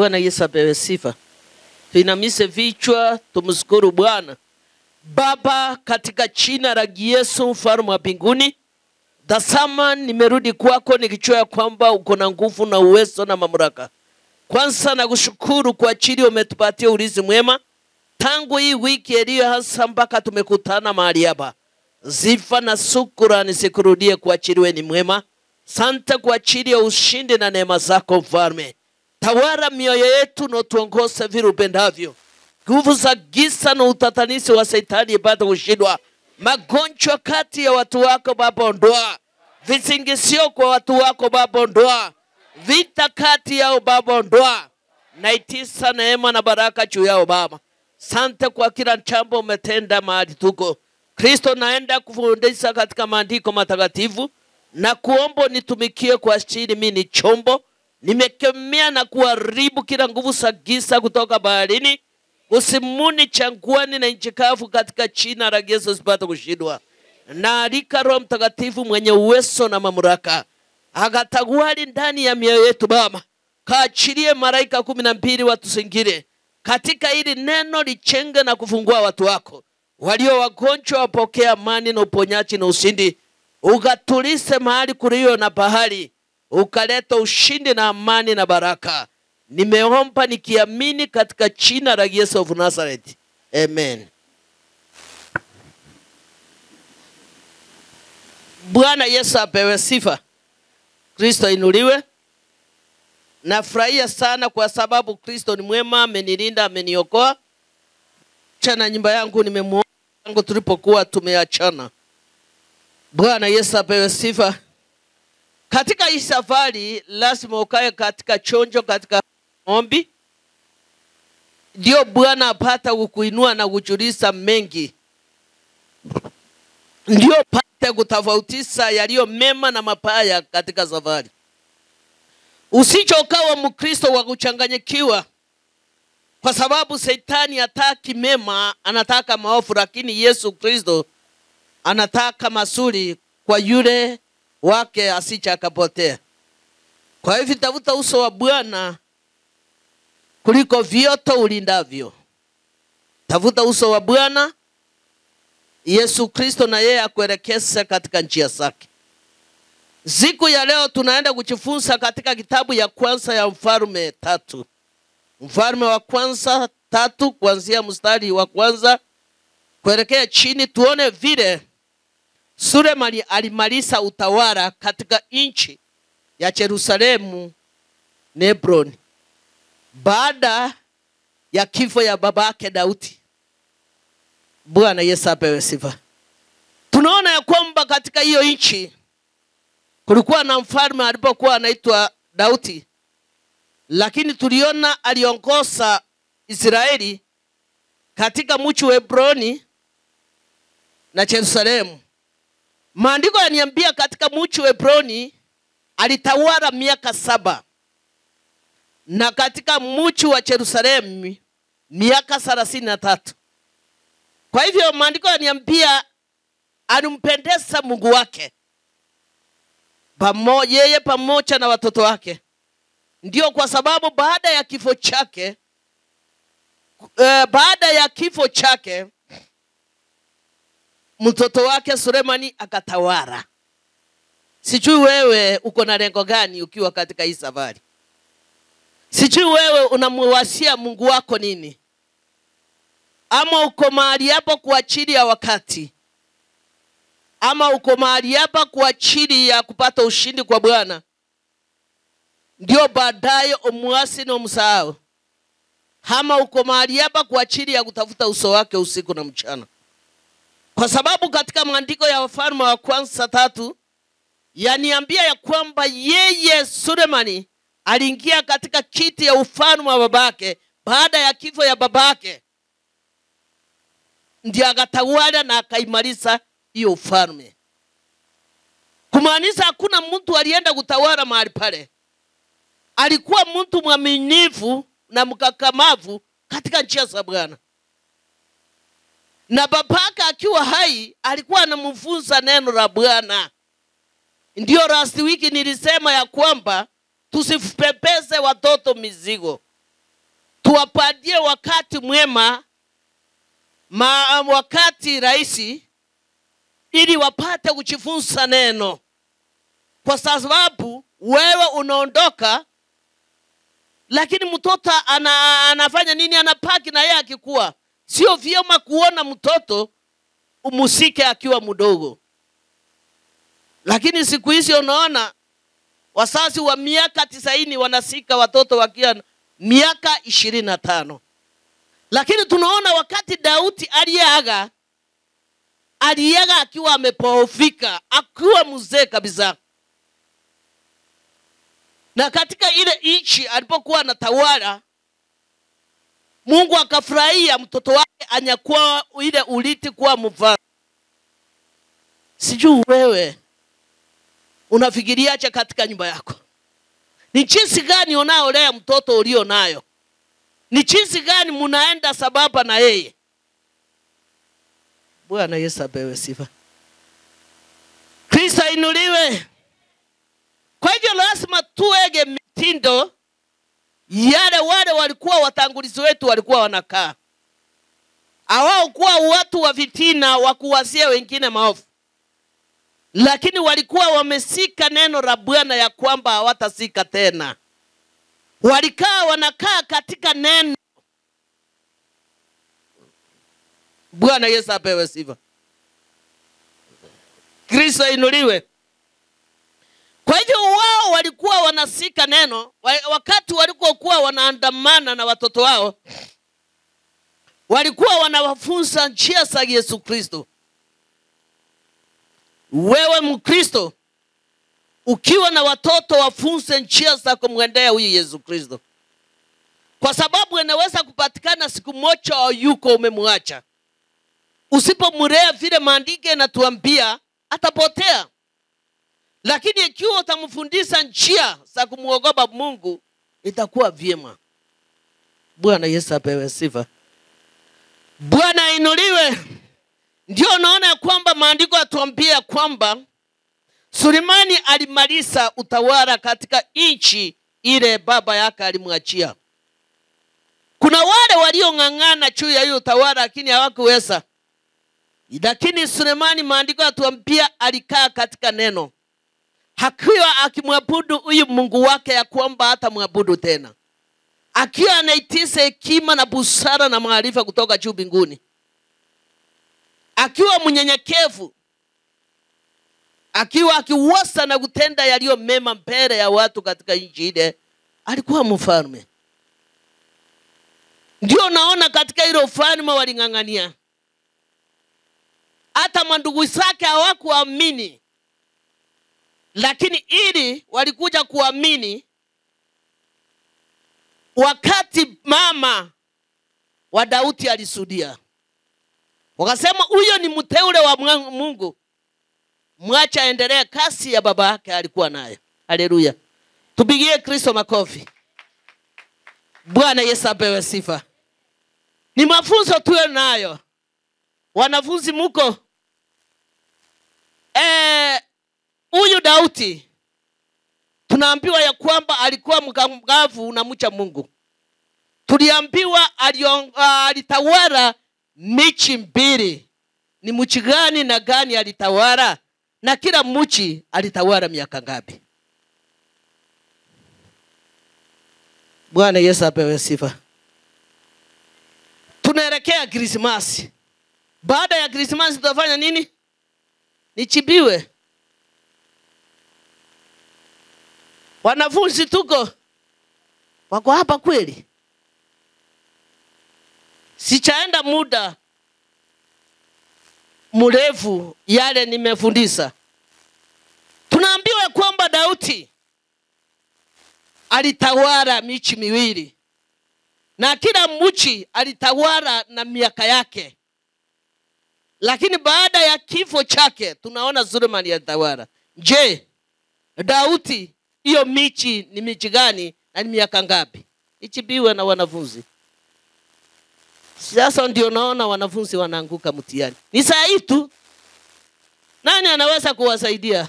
Bwana Yesu apewe sifa. Tuinamishe vichwa, tumshukuru Bwana. Baba, katika jina la Yesu mfalme wa mbinguni, tazama nimerudi kwako nikijua kwamba uko na nguvu na uwezo na mamlaka. Kwanza nakushukuru kwa ajili umetupatia ulinzi mwema tangu hii wiki iliyoanza mpaka tumekutana mahali hapa. Sifa na shukrani zikurudie kwa ajili wewe ni mwema. Asante kwa ajili ya ushindi na neema zako mfalme. Tawala mioyo yetu na tuongoze vile upendavyo. Nguvu za giza na utatanishi wa Shetani ipate kushindwa. Magonjwa kati ya watu wako Baba ondoa. Visingizio kwa watu wako Baba ondoa. Vita kati yao Baba ondoa. Naitisa neema na baraka juu yao Baba. Asante kwa kila jambo umetenda mahali tuko. Kristo, naenda kufundisha katika maandiko matakatifu na kuomba nitumikie kwa ajili mimi ni chombo. Nimekemea na kuharibu kila nguvu za giza kutoka baharini, usimuni, changwani na nchi kavu katika jina la Yesu sipate kushindwa. Na alika Roho Mtakatifu mwenye uwezo na mamlaka akatawale ndani ya mioyo yetu Baba. Kaachilie malaika 12 watusingire katika hili neno lichenge na kufungua watu wako. Walio wagonjwa wapokee amani na uponyaji na ushindi. Ukatulise mahali kulio na bahari. Ukaleta ushindi na amani na baraka. Nimeomba nikiamini katika jina la Yesu of Nazareth. Amen. Bwana Yesu apewe sifa. Kristo inuliwe. Nafurahia sana kwa sababu Kristo ni mwema, amenilinda, ameniokoa. Chana nyumba yangu nimemuona tangu tulipokuwa tumeachana. Bwana Yesu apewe sifa. Katika hii safari lazima ukae katika chonjo, katika ombi. Ndio Bwana apata kukuinua na kujulisha mengi. Ndio pata kutofautisha yaliyo mema na mabaya katika safari. Usije ukawa Mkristo wa kuchanganyikiwa, kwa sababu Shetani hataki mema, anataka maovu, lakini Yesu Kristo anataka mazuri kwa yule wake asije akapotea. Kwa hivyo tafuta uso wa Bwana kuliko vyote ulindavyo. Tafuta uso wa Bwana Yesu Kristo na yeye akuelekeze katika njia zake. Siku ya leo tunaenda kujifunza katika kitabu ya kwanza ya Mfalme 3. Mfalme wa kwanza 3 kuanzia mstari wa kwanza kuelekea chini, tuone vile Sulemani alimaliza utawala katika nchi ya Yerusalemu na Hebroni baada ya kifo ya babake Daudi. Bwana Yesu apewe sifa. Tunaona ya kwamba katika hiyo nchi kulikuwa na mfalme alipokuwa anaitwa Daudi, lakini tuliona aliongoza Israeli katika mji wa Hebroni na Yerusalemu. Maandiko yananiambia katika mji wa Hebroni alitawala miaka 7 na katika mji wa Yerusalemu miaka 33. Kwa hivyo maandiko yananiambia alimpendeza Mungu wake yeye pamoja na watoto wake. Ndio kwa sababu baada ya kifo chake mtoto wake Sulemani akatawala. Sijui wewe uko na lengo gani ukiwa katika hii safari? Sijui wewe unamwasia Mungu wako nini? Ama uko mahali hapa kwa ajili ya wakati? Ama uko mahali hapa kwa ajili ya kupata ushindi kwa Bwana, ndio baadaye umwasi na umsahau? Ama uko mahali hapa kwa ajili ya kutafuta uso wake usiku na mchana? Kwa sababu katika maandiko ya Wafalme wa kwanza 3 yaniambia ya kwamba yeye Sulemani aliingia katika kiti ya ufalme wa babake baada ya kifo ya babake, ndio akatawala na akaimaliza hiyo ufalme. Kumaanisha hakuna mtu alienda kutawala mahali pale. Alikuwa mtu mwaminifu na mkakamavu katika njia za Bwana. Na babaka akiwa hai alikuwa anamfunza neno la Bwana. Ndio last week nilisema ya kwamba tusipepese watoto mizigo. tuwapatie wakati mwema, wakati rahisi, ili wapate kujifunza neno. Kwa sababu wewe unaondoka, lakini mtoto anafanya nini? Anapaki na yeye akikua. Sio vyema kuona mtoto umusike akiwa mdogo. Lakini siku hizi unaona wazazi wa miaka 90 wanasika watoto wakiwa miaka 25. Lakini tunaona wakati Daudi aliaga akiwa amepofika, akiwa mzee kabisa. Na katika ile nchi alipokuwa anatawala, Mungu akafurahia mtoto wake anyakua ile uliti kuwa mfalme. Sijui wewe unafikiriaje katika nyumba yako? Ni jinsi gani unaolea mtoto ulio nayo? Ni jinsi gani mnaenda sababa na yeye? Bwana Yesu apewe sifa. Kristo inuliwe. Kwa hivyo lazima tuwege mitindo yale wale walikuwa watangulizi wetu walikuwa wanakaa. Hawao kuwa watu wa fitina wa kuwasia wengine maovu. Lakini walikuwa wamesika neno la Bwana ya kwamba hawatasika tena. Wanakaa katika neno. Bwana Yesu apewe sifa. Kristo inuliwe. Kwa hivyo wao walikuwa wanasika neno. Wakati walikuwa wanaandamana na watoto wao, walikuwa wanawafunza njia za Yesu Kristo. Wewe Mkristo, ukiwa na watoto, wafunze njia za kumwendea huyu Yesu Kristo. Kwa sababu inaweza kupatikana siku moja yuko umemwacha. Usipomlea vile maandiko yanatuambia, atapotea. Lakini ikiwa utamfundisha njia za kumuogopa Mungu, itakuwa vyema. Bwana Yesu apewe sifa. Bwana inuliwe. Ndio naona kwamba maandiko yatuambia kwamba Sulemani alimaliza utawala katika nchi ile baba yake alimwachia. Kuna wale waliong'ang'ana juu ya hiyo utawala lakini hawakuweza. Lakini Sulemani, maandiko yatuambia, alikaa katika neno. Hakiwa akimwabudu huyu Mungu wake ya kwamba hata mwabudu tena. Akiwa anaitisa hekima na busara na maarifa kutoka juu mbinguni. Akiwa mnyenyekevu. Akiwa akiwasa na kutenda yaliyo mema mbele ya watu katika nchi ile, alikuwa mfalme. Ndio naona katika ile ufalme waling'ang'ania. Hata mandugu zake hawakuamini. Lakini ili walikuja kuamini wakati mama wa Daudi alisudia. Wakasema huyo ni mteule wa Mungu. Mwacha endelee kasi ya baba yake alikuwa nayo. Haleluya. Tupigie Kristo makofi. Bwana Yesu apewe sifa. Ni mafunzo tuwe nayo. Wanafunzi mko. Huyu Daudi tunaambiwa ya kwamba alikuwa mkamilifu na mcha Mungu. Tuliambiwa alitawala miji mbili. Ni mji gani na gani alitawala? Na kila mji alitawala miaka ngapi? Bwana Yesu apewe sifa. Tunaelekea Krismasi. Baada ya Krismasi tutafanya nini? Nichibiwe. Wanafunzi tuko wako hapa kweli? Sichaenda muda mrefu yale nimefundisha. Tunaambiwa kwamba Daudi alitawala miji miwili. Na kila mji alitawala na miaka yake. Lakini baada ya kifo chake tunaona Sulemani alitawala. Je, Daudi hiyo miji ni miji gani na ni miaka ngapi? Ichibiwe na wanafunzi. Sasa ndio naona wanafunzi wanaanguka mtihani. Ni saa hii tu. Nani anaweza kuwasaidia?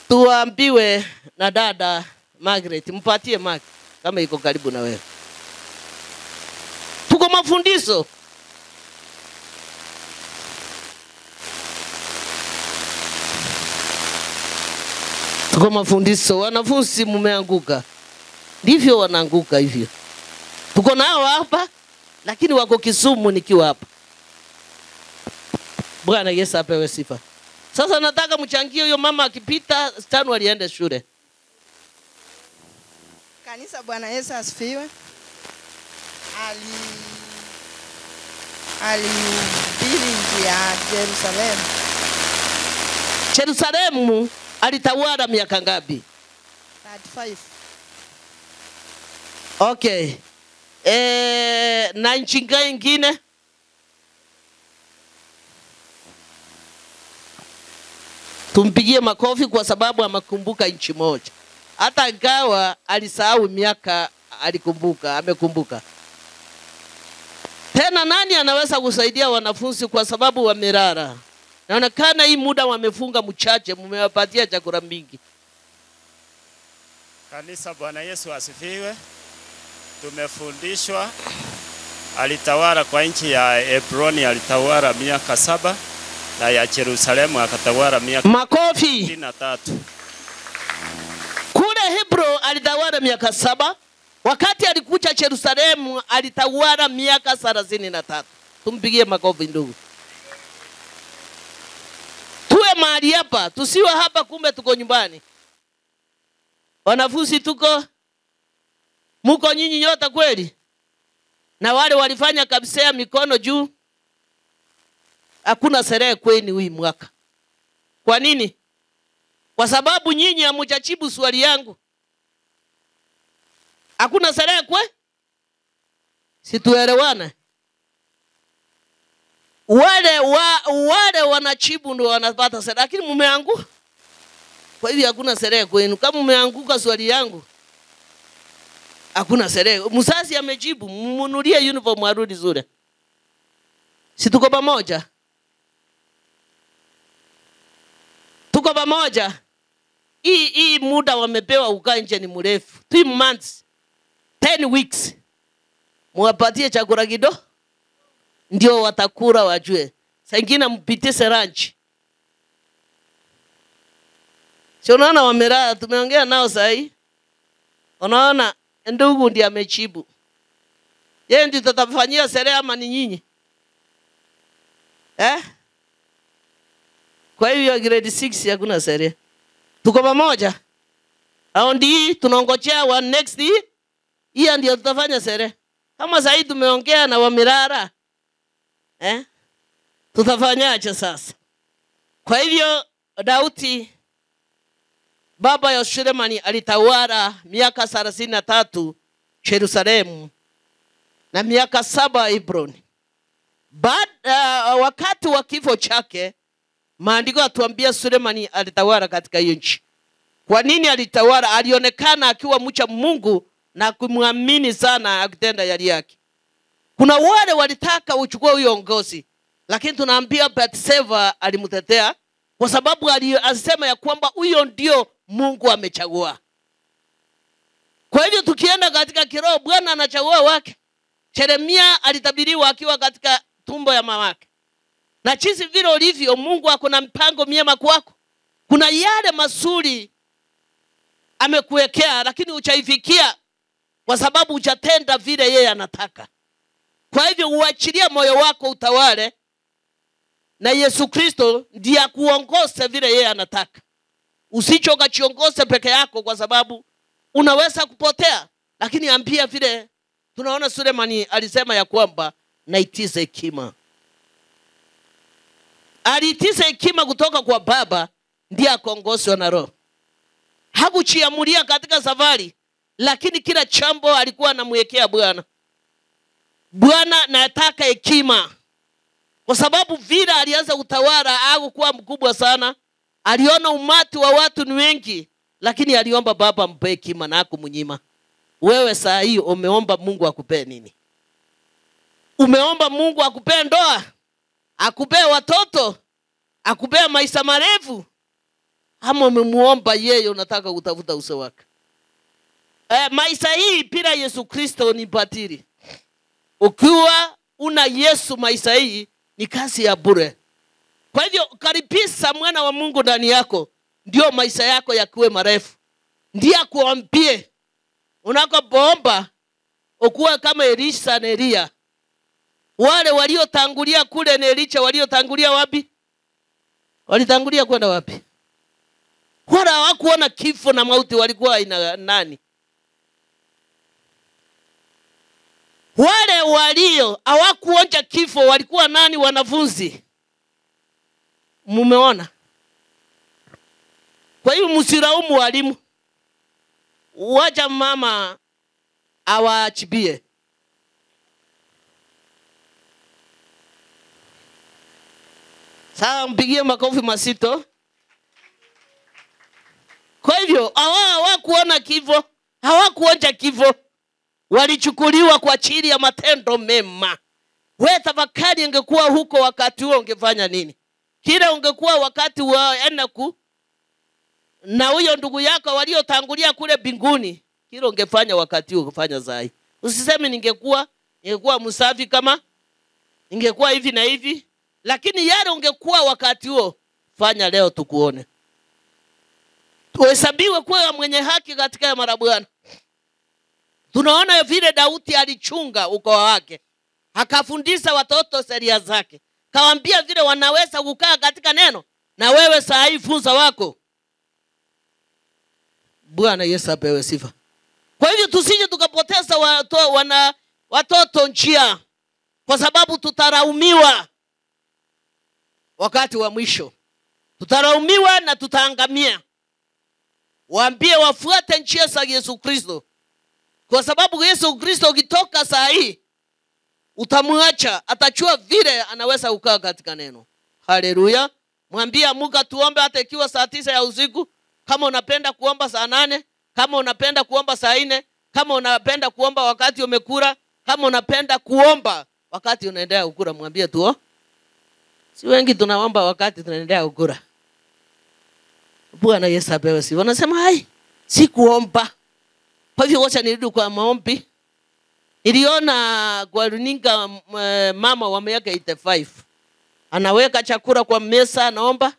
Tuambiwe na dada Margaret, mpatie Mark kama iko karibu na wewe. Tuko mafundisho. Tuko mafundisho. Wanafunzi mumeanguka. Ndivyo wanaanguka hivyo. Tuko nao hapa lakini wako Kisumu nikiwa hapa. Bwana Yesu apewe sifa. Sasa nataka mchangie huyo mama akipita Stanu alienda shule. Kanisa, Bwana Yesu asifiwe. Alihubiri nchi ya Yerusalemu. Yerusalemu alitawala miaka ngapi? 35. Okay. Na nchi nyingine? Tumpigie makofi kwa sababu amekumbuka nchi moja. Hata ingawa alisahau miaka alikumbuka, amekumbuka. Tena nani anaweza kusaidia wanafunzi kwa sababu wamelala? Naonekana hii muda wamefunga mchache, mmewapatia chakula mingi. Kanisa, Bwana Yesu asifiwe. Tumefundishwa alitawala kwa nchi ya Hebroni, alitawala miaka 7 na ya Yerusalemu akatawala miaka makofi 63. Kule Hebro alitawala miaka 7, wakati alikuja Yerusalemu alitawala miaka 33. Tumpigie makofi ndugu. Tuwe mahali hapa, tusiwe hapa kumbe tuko nyumbani. Wanafunzi tuko, muko nyinyi nyote kweli? Na wale walifanya kabisa ya mikono juu. Hakuna sherehe kwenu hii mwaka. Kwa nini? Kwa sababu nyinyi hamujajibu swali yangu. Hakuna sherehe kwe? Situelewana. Wale wanajibu ndio wanapata sherehe, lakini mumeanguka. Kwa hivyo hakuna sherehe kwenu. Kama mumeanguka swali yangu, hakuna sherehe. Mzazi amejibu, mnunulie uniform arudi zure. Si tuko pamoja? Tuko pamoja. Hii muda wamepewa ukaa nje ni mrefu. 3 months. 10 weeks. Muwapatie chakula kidogo. Ndio watakula wajue. Sengine mpitishe lunch. Si unaona wamelala, tumeongea nao sahi. Unaona ndugu ndiye amechibu. Yeye ndiye tutafanyia sherehe ama ni nyinyi? Kwa hiyo grade 6 hakuna sherehe. Tuko pamoja? Round hii tunaongojea wa next year. Hii ndio tutafanya sherehe. Kama sasa tumeongea na wamelala. Tutafanyaje sasa? Kwa hivyo Daudi baba ya Sulemani alitawala miaka 33 Yerusalemu na miaka 7 Hebroni. Wakati wa kifo chake maandiko yatuambia Sulemani alitawala katika hiyo nchi. Kwa nini alitawala? Alionekana akiwa mcha Mungu na kumwamini sana akitenda yali yake. Kuna wale walitaka uchukue huyo uongozi, lakini tunaambia Bathsheba alimtetea kwa sababu alisema ya kwamba huyo ndio Mungu amechagua. Kwa hivyo tukienda katika kiroho, Bwana anachagua wake. Yeremia alitabiriwa akiwa katika tumbo ya mamake. Na jinsi vile ulivyo, Mungu akona mpango miema kwako. Kuna yale mazuri amekuwekea lakini uchaifikia kwa sababu uchatenda vile yeye anataka. Kwa hivyo uachilia moyo wako utawale na Yesu Kristo ndiye akuongoze vile yeye anataka. Usichoka chiongoze peke yako kwa sababu unaweza kupotea. Lakini ambia vile tunaona Sulemani alisema ya kwamba naitize hekima. Alitiza hekima kutoka kwa baba ndiye akaongozwa na Roho. Hakuchiamulia katika safari, lakini kila chambo alikuwa anamwekea Bwana. Bwana nataka hekima. Kwa sababu vile alianza utawala au kuwa mkubwa sana, aliona umati wa watu ni wengi, lakini aliomba baba mpe hekima na hakumnyima. Wewe saa hii umeomba Mungu akupe nini? Umeomba Mungu akupe ndoa, akupe watoto, akupe maisha marefu, ama umemuomba yeye unataka kutafuta uso wake? maisha hii bila Yesu Kristo ni batili. Ukiwa una Yesu, maisha hii ni kazi ya bure. Kwa hivyo karibisha mwana wa Mungu ndani yako, ndio maisha yako yakiwe marefu. Ndiye akuambie unakoomba ukuwe kama Elisha na Elia. Wale waliotangulia kule na Elisha waliotangulia wapi? Walitangulia kwenda wapi? Wala hawakuona kifo na mauti, walikuwa aina nani? Wale walio hawakuonja kifo walikuwa nani? Wanafunzi. Mumeona? Kwa hiyo msiraumu walimu. Wacha mama awaachibie. Sasa mpigie makofi masito. Kwa hivyo hawakuona kifo, hawakuonja kifo, walichukuliwa kwa ajili ya matendo mema. Wewe tafakari, ungekuwa huko wakati huo ungefanya nini? Kila ungekuwa wakati wa Enoku na huyo ndugu yako waliotangulia kule mbinguni, kila ungefanya wakati huo ungefanya zaidi. Usiseme ningekuwa msafi kama ingekuwa hivi na hivi, lakini yale ungekuwa wakati huo fanya leo tukuone. Tuhesabiwe kuwa mwenye haki katika mara Bwana. Tunaona vile Daudi alichunga ukoo wake, akafundisha watoto sheria zake, kawaambia vile wanaweza kukaa katika neno, na wewe saa hii funza wako. Bwana Yesu apewe sifa. Kwa hivyo tusije tukapoteza watoto njia, kwa sababu tutaraumiwa wakati wa mwisho. Tutaraumiwa na tutaangamia. Waambie wafuate njia za Yesu Kristo, kwa sababu Yesu Kristo ukitoka saa hii utamwacha, atachua vile anaweza kukaa katika neno. Haleluya. Mwambie amuka tuombe hata ikiwa saa 9 ya usiku, kama unapenda kuomba saa 8, kama unapenda kuomba saa 4, kama unapenda kuomba wakati umekula, kama unapenda kuomba wakati unaendelea kukula, mwambie tu. Si wengi tunaomba wakati tunaendelea kukula. Bwana Yesu apewe sifa. Wanasema hai, si kuomba. Kwa hivyo wacha nirudi kwa maombi. Niliona kwa runinga mama wa miaka 85 anaweka chakula kwa meza, anaomba.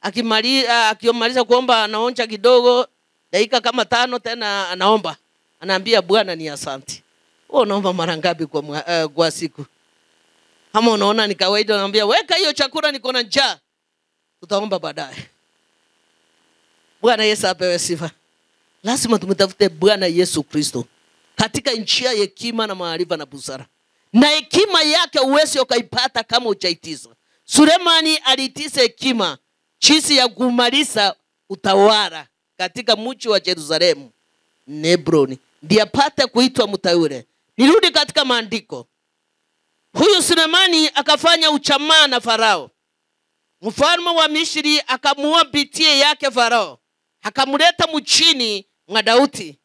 Akimaliza kuomba anaonja kidogo, dakika kama 5 tena anaomba. Anaambia Bwana ni asante. Wewe unaomba mara ngapi kwa siku? Kama unaona ni kawaida, anaambia weka hiyo chakula, niko na njaa, tutaomba baadaye. Bwana Yesu apewe sifa. Lazima tumtafute Bwana Yesu Kristo katika njia ya hekima na maarifa na busara. Na hekima yake uwezi ukaipata kama hujaitiza. Sulemani aliitiza hekima jinsi ya kumaliza utawala katika mji wa Yerusalemu, Hebroni, ndiye apate kuitwa mteule. Nirudi katika maandiko. Huyu Sulemani akafanya uchamaa na Farao. Mfalme wa Misri akamuoa binti yake Farao, akamleta mchini mwa Daudi.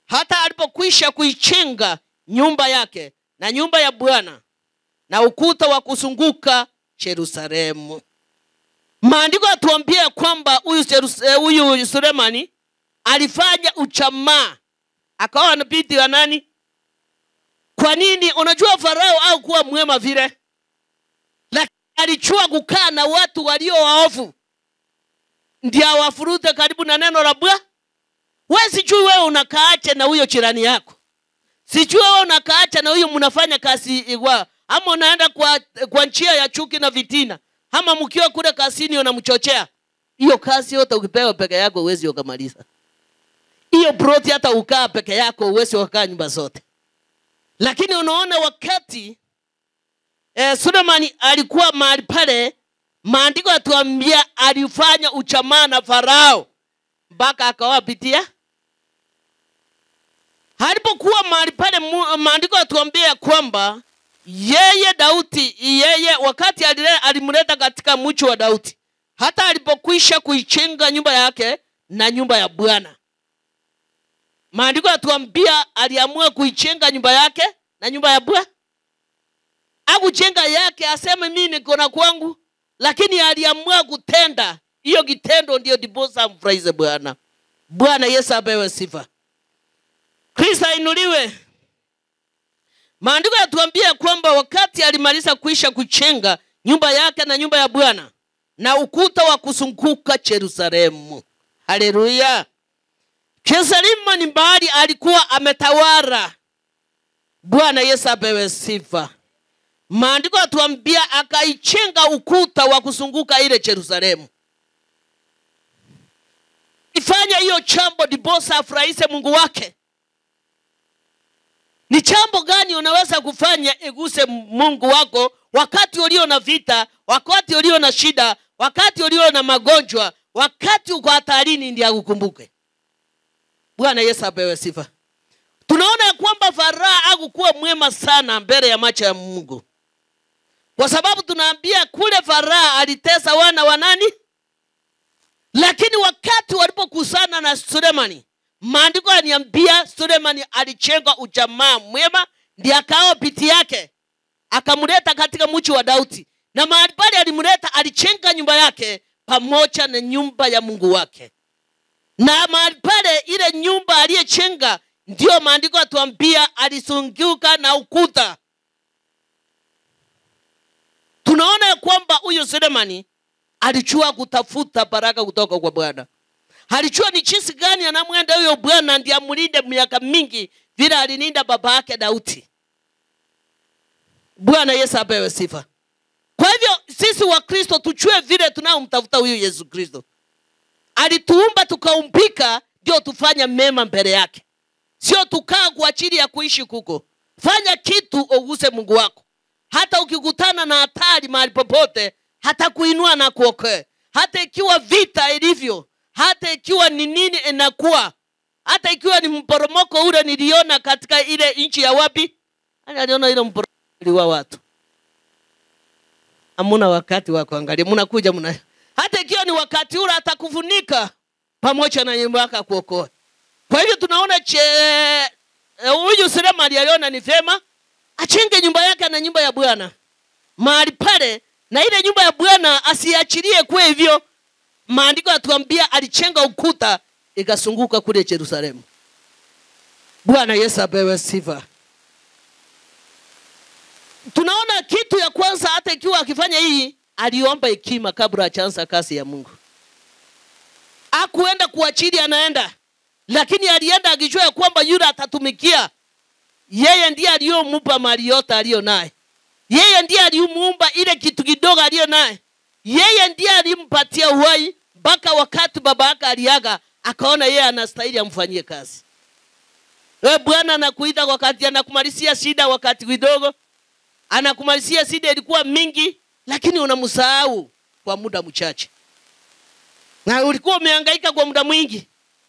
Hata alipokwisha kuichenga nyumba yake na nyumba ya Bwana na ukuta wa kuzunguka Yerusalemu. Maandiko yatuambia kwamba huyu Sulemani alifanya uchamaa, akawa na binti wa nani? Kwa nini? Unajua Farao au kuwa mwema vile, lakini alichua kukaa na watu walio waovu ndio wafurute karibu na neno la Bwana. Wewe sijui wewe unakaacha na huyo jirani yako. Sijui wewe unakaacha na huyo mnafanya kazi igwa, ama unaenda kwa njia ya chuki na vitina, ama mkiwa kule kazini unamchochea. Hiyo kazi yote ukipewa peke yako huwezi ukamaliza. Hiyo broti hata ukaa peke yako huwezi ukaa nyumba zote. Lakini unaona wakati Sulemani alikuwa mahali pale, maandiko yatuambia alifanya uchamaa na Farao mpaka akawapitia. Alipokuwa mahali pale, maandiko yatuambia kwamba yeye Daudi, wakati alimleta katika mji wa Daudi, hata alipokwisha kuichenga nyumba yake na nyumba ya Bwana. Maandiko yatuambia aliamua kuichenga nyumba yake na nyumba ya Bwana. Hakuchenga yake aseme mimi niko na kwangu, lakini aliamua kutenda hiyo kitendo, ndio ndiposa amfurahize Bwana. Bwana Yesu apewe sifa. inuliwe. Maandiko yatuambia kwamba wakati alimaliza kuisha kuchenga nyumba yake na nyumba ya Bwana na ukuta wa kuzunguka Yerusalemu. Haleluya. Yerusalemu ni mahali alikuwa ametawala. Bwana Yesu apewe sifa. Maandiko yatuambia akaichenga ukuta wa kuzunguka ile Yerusalemu. Ifanya hiyo jambo ndiposa afurahishe Mungu wake. Ni jambo gani unaweza kufanya iguse Mungu wako wakati ulio na vita, wakati ulio na shida, wakati ulio na magonjwa, wakati uko hatarini ndiye akukumbuke? Bwana Yesu apewe sifa. Tunaona kwamba Farao hakuwa mwema sana mbele ya macho ya Mungu. Kwa sababu tunaambia kule Farao alitesa wana wa nani? Lakini wakati walipokusana na Sulemani, maandiko yaniambia Sulemani alichenga ujamaa mwema, ndiye akaoa binti yake, akamleta katika mji wa Daudi. Na mahali pale alimleta, alichenga nyumba yake pamoja na nyumba ya Mungu wake. Na mahali pale ile nyumba aliyechenga ndio maandiko yatuambia alizunguka na ukuta. Tunaona kwamba huyo Sulemani alijua kutafuta baraka kutoka kwa Bwana. Alijua ni jinsi gani anamwenda huyo Bwana ndiye amlinde miaka mingi vile alilinda baba yake Daudi. Bwana Yesu apewe sifa. Kwa hivyo sisi wa Kristo tujue vile tunaomtafuta huyo Yesu Kristo. Alituumba tukaumbika ndio tufanya mema mbele yake. Sio tukaa kwa ajili ya kuishi kuko. Fanya kitu uguse Mungu wako. Hata ukikutana na hatari mahali popote, hata kuinua na kuokoa. Hata ikiwa vita ilivyo, hata ikiwa ni nini inakuwa, hata ikiwa ni mporomoko ule niliona katika ile nchi ya wapi? Aliona ile mporomoko wa watu. Hamuna wakati wa kuangalia, mnakuja mna. Hata ikiwa ni wakati ule atakufunika pamoja na nyumba yako kuokoa. Kwa hivyo tunaona huyu Sulemani aliona ni vyema achenge nyumba yake na nyumba ya Bwana mahali pale, na ile nyumba ya Bwana asiachilie kwa hivyo. Maandiko yatuambia alichenga ukuta ikazunguka kule Yerusalemu. Bwana Yesu apewe sifa. Tunaona kitu ya kwanza, hata ikiwa akifanya hii, aliomba hekima kabla hajaanza kazi ya Mungu. Hakuenda kuachili anaenda, lakini alienda akijua kwamba yule atatumikia. Yeye ndiye aliyompa mali yote aliyo naye. Yeye ndiye aliyemuumba ile kitu kidogo aliyo naye. Yeye ndiye alimpatia uhai mpaka wakati baba yake aliaga, akaona yeye anastahili amfanyie kazi. Wewe Bwana anakuita wakati anakumalizia shida wakati kidogo. Anakumalizia shida ilikuwa mingi, lakini unamsahau kwa muda mchache. Na ulikuwa umehangaika kwa muda mwingi.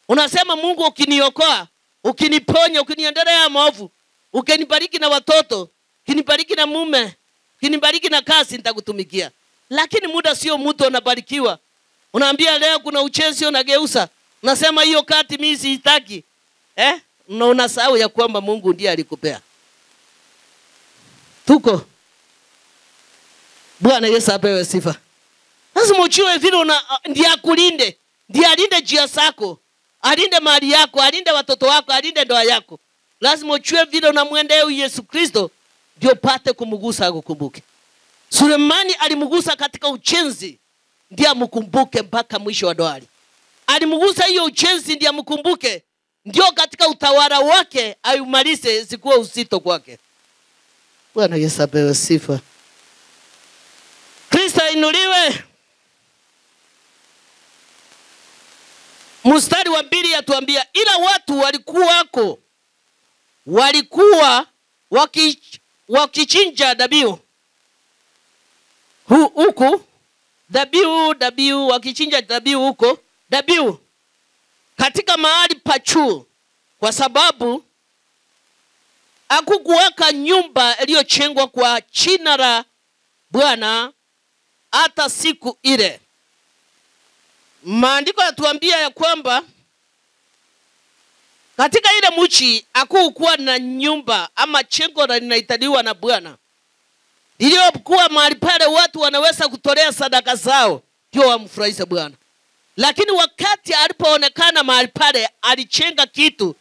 Unasema Mungu ukiniokoa, ukiniponya, ukiniendelea maovu, ukinibariki na watoto, ukinibariki na mume, ukinibariki na kazi, nitakutumikia. Lakini muda sio mtu unabarikiwa. Unaambia leo kuna uchezi unageuza. Unasema hiyo kati mimi sitaki. Na unasahau ya kwamba Mungu ndiye alikupea. Tuko. Bwana Yesu apewe sifa. Lazima ujue vile ndiye akulinde. Ndiye alinde njia zako. Alinde mali yako, alinde watoto wako, alinde ndoa yako. Lazima ujue vile unamwendea Yesu Kristo ndio pate kumgusa akukumbuke. Sulemani alimgusa katika uchenzi ndiye amkumbuke mpaka mwisho wa dwari. Alimgusa hiyo uchenzi ndiye amkumbuke. Ndio katika utawala wake ayumalize zikuwa uzito kwake. Bwana Yesu apewe sifa. Kristo inuliwe. Mstari wa 2 yatuambia ila watu walikuwa wakichinja dhabihu huku dhabihu wakichinja dhabihu huko dhabihu katika mahali pachu, kwa sababu hakukuweka nyumba iliyochengwa kwa jina la Bwana hata siku ile. Maandiko yatuambia ya kwamba katika ile mji hakukuwa na nyumba ama chengo linahitajiwa na Bwana. Iliyokuwa mahali pale watu wanaweza kutolea sadaka zao ndio wamfurahishe Bwana. Lakini wakati alipoonekana mahali pale alichenga kitu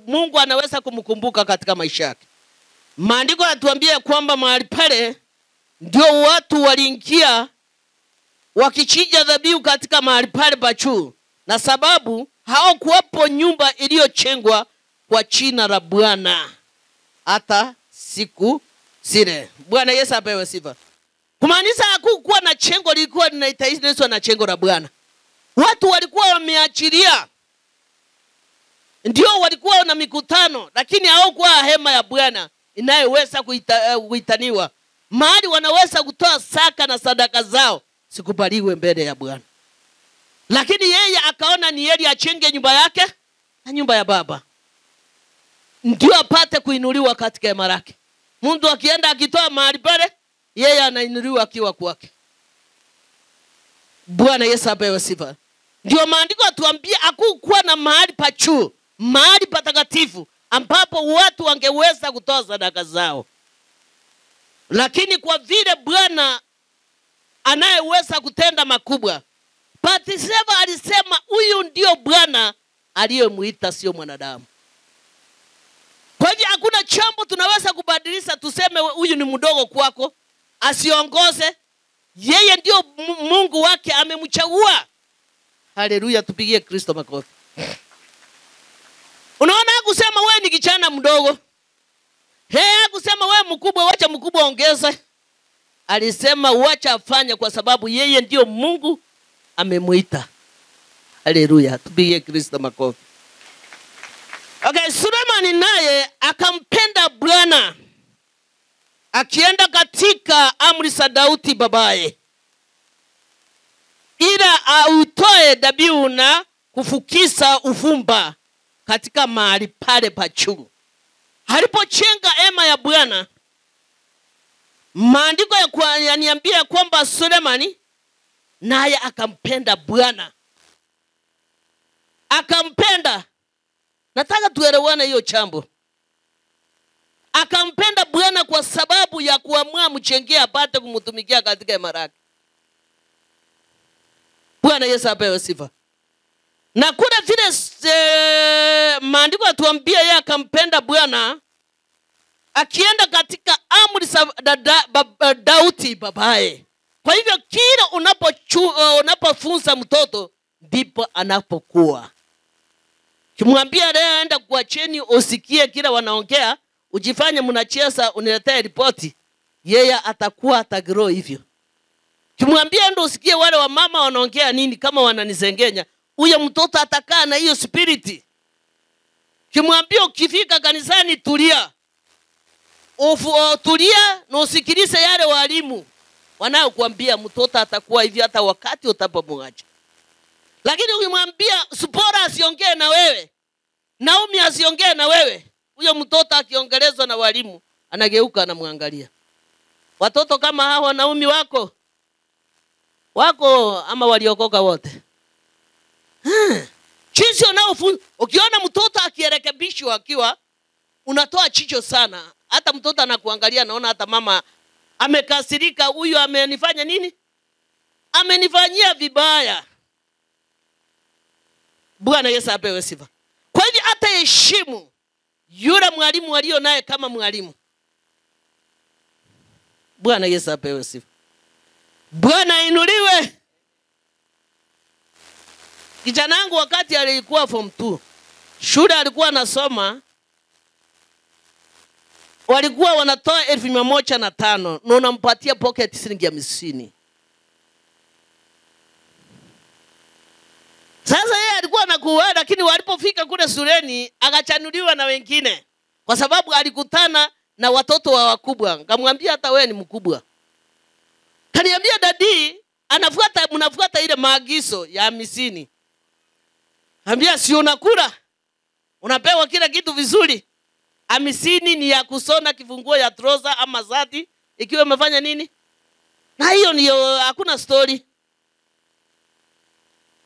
Mungu anaweza kumkumbuka katika maisha yake. Maandiko yanatuambia kwamba mahali pale ndio watu waliingia wakichinja dhabihu katika mahali pale pa juu, na sababu hawakuwapo nyumba iliyochengwa kwa jina la Bwana hata siku zile. Bwana Yesu apewe sifa. Kumaanisha hakukuwa na chengo lilikuwa linaitwa na chengo la Bwana. Watu walikuwa wameachilia, ndio walikuwa na mikutano, lakini hawakuwa hema ya Bwana inayoweza kuitaniwa, mahali wanaweza kutoa saka na sadaka zao sikubaliwe mbele ya Bwana. Lakini yeye akaona ni heri achenge nyumba yake na nyumba ya Baba, ndio apate kuinuliwa katika hema lake. Mungu akienda akitoa mahali pale, yeye anainuliwa akiwa kwake. Bwana Yesu apewe sifa. Ndio maandiko atuambia hakukuwa na mahali pa juu, mahali patakatifu ambapo watu wangeweza kutoa sadaka zao. Lakini kwa vile Bwana anayeweza kutenda makubwa, Bathsheba alisema huyu ndio Bwana aliyemuita, sio mwanadamu. Kwa hivyo hakuna jambo tunaweza kubadilisha tuseme huyu ni mdogo kwako asiongoze. Yeye ndio Mungu wake amemchagua. Haleluya, tupigie Kristo makofi. Unaona, hakusema wewe ni kijana mdogo. Hakusema wewe mkubwa, wacha mkubwa ongeze. Alisema wacha afanye, kwa sababu yeye ndio Mungu amemuita. Haleluya, tupigie Kristo makofi. Okay, Sulemani naye akampenda Bwana, akienda katika amri za Daudi babaye, ila autoe dhabihu na kufukisa uvumba katika mahali pale pa juu. Alipochenga hema ya Bwana, maandiko yaniambia kwamba Sulemani naye akampenda Bwana. Akampenda. Nataka tuelewane hiyo jambo. Akampenda Bwana kwa sababu ya kuamua mchengee apate kumtumikia katika hema lake. Bwana Yesu apewe sifa. Na kuna vile maandiko yatuambia yeye akampenda Bwana, akienda katika amri za Daudi babaye. Kwa hivyo kila unapofunza mtoto ndipo anapokuwa. Kimwambia leo aenda kuacheni usikie kila wanaongea, ujifanye mnacheza uniletee ripoti, yeye atagrow hivyo. Kimwambia ndo usikie wale wa mama wanaongea nini kama wananisengenya, huyo mtoto atakaa na hiyo spirit. Kimwambia ukifika kanisani tulia. Tulia na usikilize yale walimu wanayokuambia, mtoto atakuwa hivi hata wakati utapomwacha. Lakini ukimwambia Supora asiongee na wewe, Naomi asiongee na wewe, huyo mtoto akiongelezwa na walimu anageuka anamwangalia. Watoto kama hawa Naomi wako ama waliokoka wote. Jinsi unaofunza, ukiona mtoto akirekebishwa akiwa unatoa chicho sana, hata mtoto anakuangalia naona hata mama amekasirika, huyu amenifanya nini? Amenifanyia vibaya. Bwana Yesu apewe sifa. Kwa hivyo hata heshimu yule mwalimu alio naye kama mwalimu. Bwana Yesu apewe sifa. Bwana inuliwe. Kijana wangu wakati alikuwa form 2, shule alikuwa anasoma, walikuwa wanatoa 1,105 na unampatia pocket shilingi 50. Sasa yeye alikuwa anakuwa, lakini walipofika kule shuleni akachanuliwa na wengine kwa sababu alikutana na watoto wa wakubwa. Ngamwambia hata wewe ni mkubwa. Kaniambia dadi, mnafuata ile maagizo ya 50. Ambia si unakula, unapewa kila kitu vizuri. 50 ni ya kusona kifunguo ya trouser ama zati ikiwa umefanya nini? Na hiyo ndio hakuna story.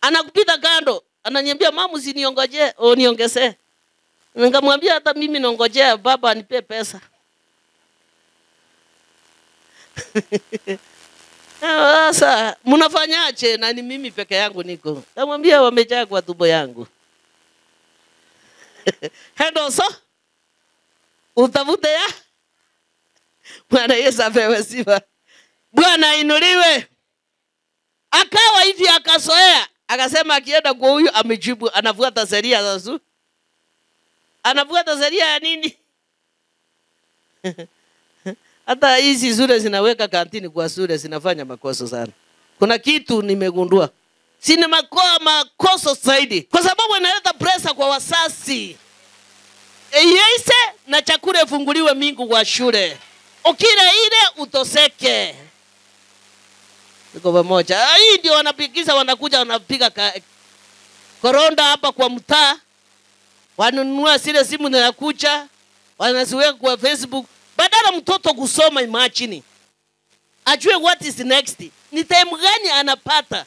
Anakupita kando, ananiambia mama usiniongojee, niongezee. Ningamwambia hata mimi naongojea baba anipe pesa. Sasa mnafanyaje na ni mimi peke yangu niko? Namwambia wamejaa kwa tumbo yangu. Hendoso utafute ya. Bwana Yesu apewe sifa. Bwana inuliwe. Akawa hivi akasoea, akasema akienda kwa huyu amejibu anafuata sheria za su. Anafuata sheria ya nini? Hata hizi shule zinaweka kantini kwa shule zinafanya makosa sana. Kuna kitu nimegundua. Sina makosa zaidi. Kwa sababu inaleta pressure kwa wasasi. Yese na chakula ifunguliwe mingi kwa shule. Ukila ile utoseke. Tuko pamoja. Hii ndio wanapigiza wanakuja wanapiga koronda hapa kwa mtaa. Wanunua zile simu zinakuja. Wanaziweka kwa Facebook. Badala mtoto kusoma imagine. Ajue what is next. Ni time gani anapata.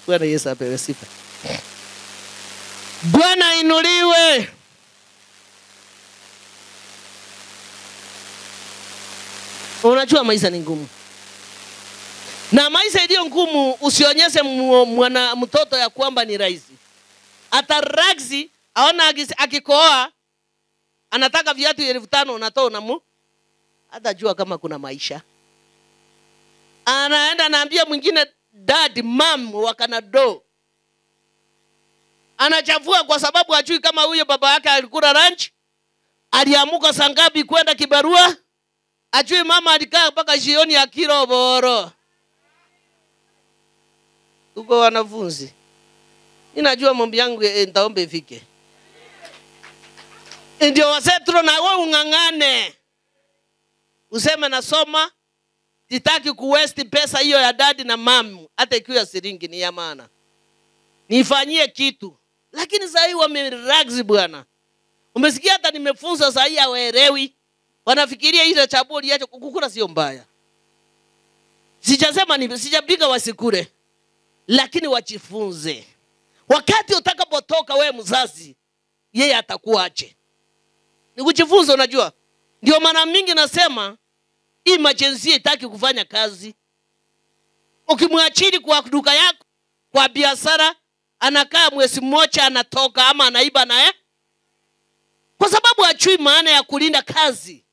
Bwana Yesu apewe sifa. Bwana inuliwe. Unajua maisha ni ngumu. Na maisha iliyo ngumu usionyeshe mtoto ya kwamba ni rahisi. Hata raksi aona akikoa anataka viatu 5,000 unatoa na hata jua kama kuna maisha. Anaenda anaambia mwingine dad, mom wa Kanado. Anachafua kwa sababu hajui kama huyo baba yake alikula lunch. Aliamuka saa ngapi kwenda kibarua. Hajui mama alikaa mpaka jioni ya Kiroboro. Uko wanafunzi. Ninajua mambo yangu nitaomba ifike. Ndio wasetro na wewe ungangane. Useme nasoma, sitaki kuwaste pesa hiyo ya dadi na mamu, hata ikiwa shilingi ni ya maana. Nifanyie kitu. Lakini sasa hii wamerelax bwana. Umesikia hata nimefunza sasa hii hawaelewi. Wanafikiria ile chabuli yacho kukula sio mbaya. Sijasema sijapiga wasikule. Lakini wajifunze. Wakati utakapotoka wewe mzazi, yeye atakuache. Ni kujifunza unajua. Ndio maana mingi nasema emergency itaki kufanya kazi. Ukimwachili kwa duka yako, kwa biashara, anakaa mwezi mmoja anatoka ama anaiba naye. Kwa sababu hajui maana ya kulinda kazi.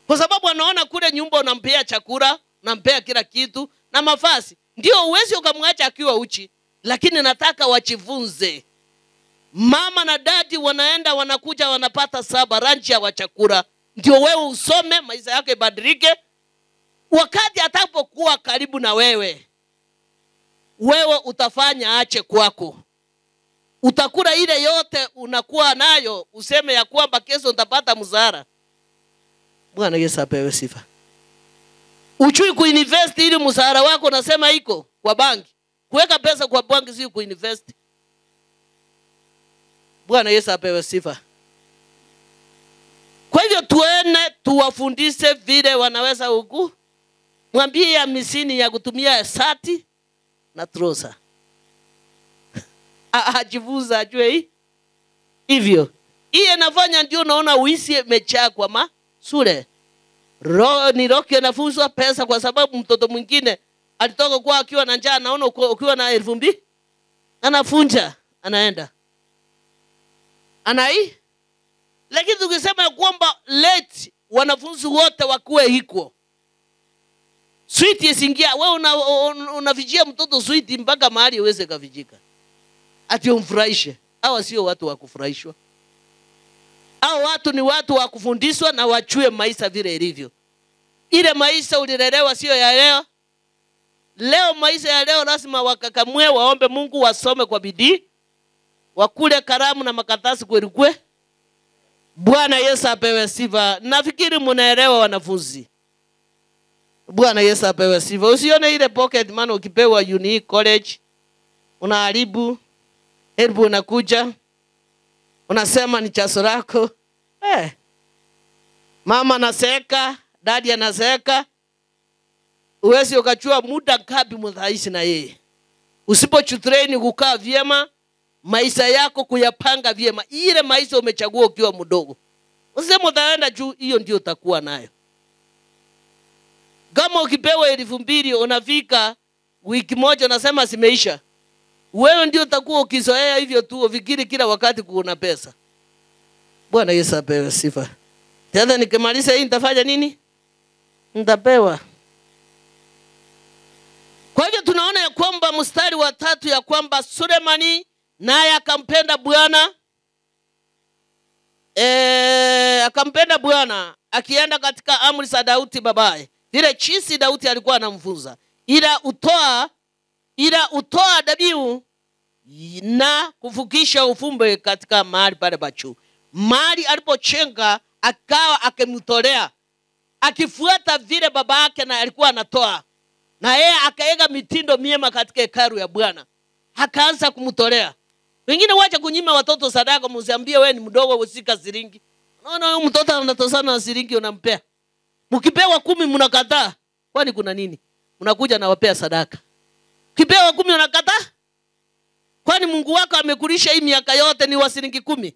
Kwa sababu anaona kule nyumba unampea chakula, unampea kila kitu na mavazi. Ndio uwezi ukamwacha akiwa uchi, lakini nataka wajifunze. Mama na dadi wanaenda wanakuja wanapata saba ranchi ya chakula. Ndio wewe usome maisha yako ibadilike. Wakati atapokuwa karibu na wewe utafanya ache kwako. Utakula ile yote unakuwa nayo, useme ya kwamba kesho utapata mzara. Bwana Yesu apewe sifa. Uchui kuinvest ili mzara wako nasema iko kwa banki. Kuweka pesa kwa banki si kuinvest. Bwana Yesu apewe sifa. Kwa hivyo tuene tuwafundishe vile wanaweza huku. Mwambie ya misini ya kutumia sati na trosa. Ajivuza ajue hii. Hivyo. Hii inafanya ndio naona uisi mechaa kwa masure. Ni roki anafunzwa pesa kwa sababu mtoto mwingine alitoka kwa akiwa na njaa naona ukiwa na 2,000 anafunja anaenda. Anai? Lakini tukisema kwamba late wanafunzi wote wakuwe hiko. Sweet isingia, wewe unavijia mtoto sweet mpaka mahali uweze kavijika. Ati umfurahishe. Hawa sio watu wa kufurahishwa. Hao watu ni watu wa kufundishwa na wachue maisha vile ilivyo. Ile maisha ulilelewa sio ya leo. Leo maisha ya leo lazima wakakamue, waombe Mungu, wasome kwa bidii. Wakule karamu na makatasi kweli. Bwana Yesu apewe sifa. Nafikiri mnaelewa wanafunzi. Bwana Yesu apewe sifa. Usione ile pocket money ukipewa uni college unaharibu, help unakuja unasema ni chaso lako. Mama anaseka, dadi anaseka. Uwezi ukachua muda ngapi mtaishi na yeye. Usipochutrain kukaa vyema, maisha yako kuyapanga vyema. Ile maisha umechagua ukiwa mdogo. Usiseme utaenda juu, hiyo ndio utakuwa nayo. Kama ukipewa 2,000 unafika wiki moja unasema zimeisha. Wewe ndio utakuwa ukizoea hivyo tu, ufikiri kila wakati kuna pesa. Bwana Yesu apewe sifa. Tena nikimaliza hii nitafanya nini? Nitapewa. Kwa hivyo tunaona ya kwamba mstari wa 3 ya kwamba Sulemani naye akampenda Bwana. Akampenda Bwana akienda katika amri za Daudi babaye. Vile jinsi Daudi alikuwa anamfunza. Ila utoa dhabihu na kuvukisha ufumbe katika mahali pale pachu. Mahali alipochenga akawa akimtolea, akifuata vile baba yake na alikuwa anatoa. Na yeye akaega mitindo miema katika hekalu ya Bwana. Akaanza kumtolea. Wengine wacha kunyima watoto sadaka, msiambie wewe ni mdogo usika shilingi. Unaona huyu mtoto anatosana na shilingi unampea. Mkipewa 10 mnakataa. Kwani kuna nini? Mnakuja na wapea sadaka. Kipewa 10 unakataa? Kwani Mungu wako amekulisha hii miaka yote ni wa shilingi 10?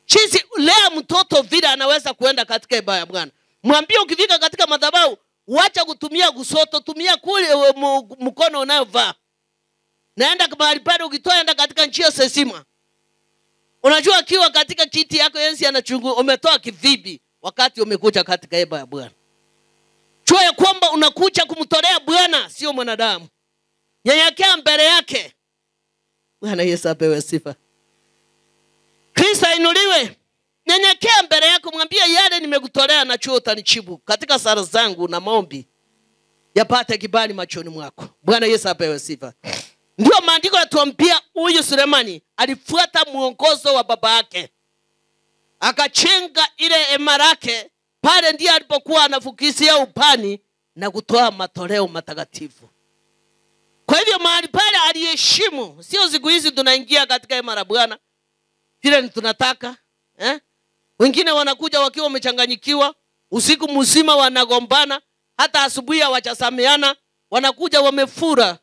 Chisi lea mtoto vile anaweza kuenda katika ibada ya Bwana. Mwambie ukifika katika madhabahu, wacha kutumia kusoto, tumia kule mkono unayovaa. Naenda mahali pale ukitoa enda katika njia sesima. Unajua akiwa katika kiti yako yensi anachungu umetoa kivipi wakati umekuja katika ibada ya Bwana. Jua ya kwamba unakuja kumtolea Bwana sio mwanadamu. Nyenyekea mbele yake. Bwana Yesu apewe sifa. Kristo ainuliwe. Nyenyekea mbele yako, mwambie yale nimekutolea na chuo utanijibu katika sala zangu na maombi yapate kibali machoni mwako. Bwana Yesu apewe sifa. Ndio maandiko yatuambia huyu Sulemani alifuata mwongozo wa baba yake. Akachenga ile hema lake, pale ndiye alipokuwa anafukisia upani na kutoa matoleo matakatifu. Kwa hivyo mahali pale aliheshimu. Sio siku hizi tunaingia katika hema la Bwana vile tunataka, Wengine wanakuja wakiwa wamechanganyikiwa, usiku mzima wanagombana, hata asubuhi hawajasameana, wanakuja wamefura.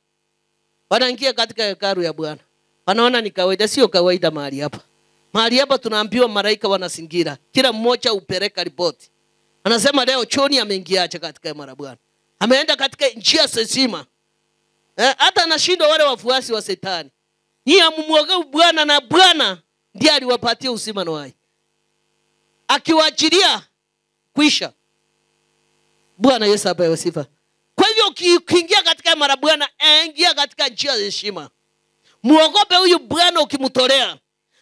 Wanaingia katika hekalu ya Bwana. Wanaona ni kawaida, sio kawaida mahali hapa. Mahali hapa tunaambiwa malaika wanasingira. Kila mmoja upeleka ripoti. Anasema leo Choni ameingiaje katika hema la Bwana. Ameenda katika njia sesima. Hata anashindwa wale wafuasi wa Shetani. Ni amumwoge Bwana na Bwana ndiye aliwapatia uzima na uhai. Akiwaachilia kwisha. Bwana Yesu apewe sifa. Kwa hivyo ukiingia katika hema la Bwana, ingia katika njia ya heshima. Muogope huyu Bwana ukimtolea.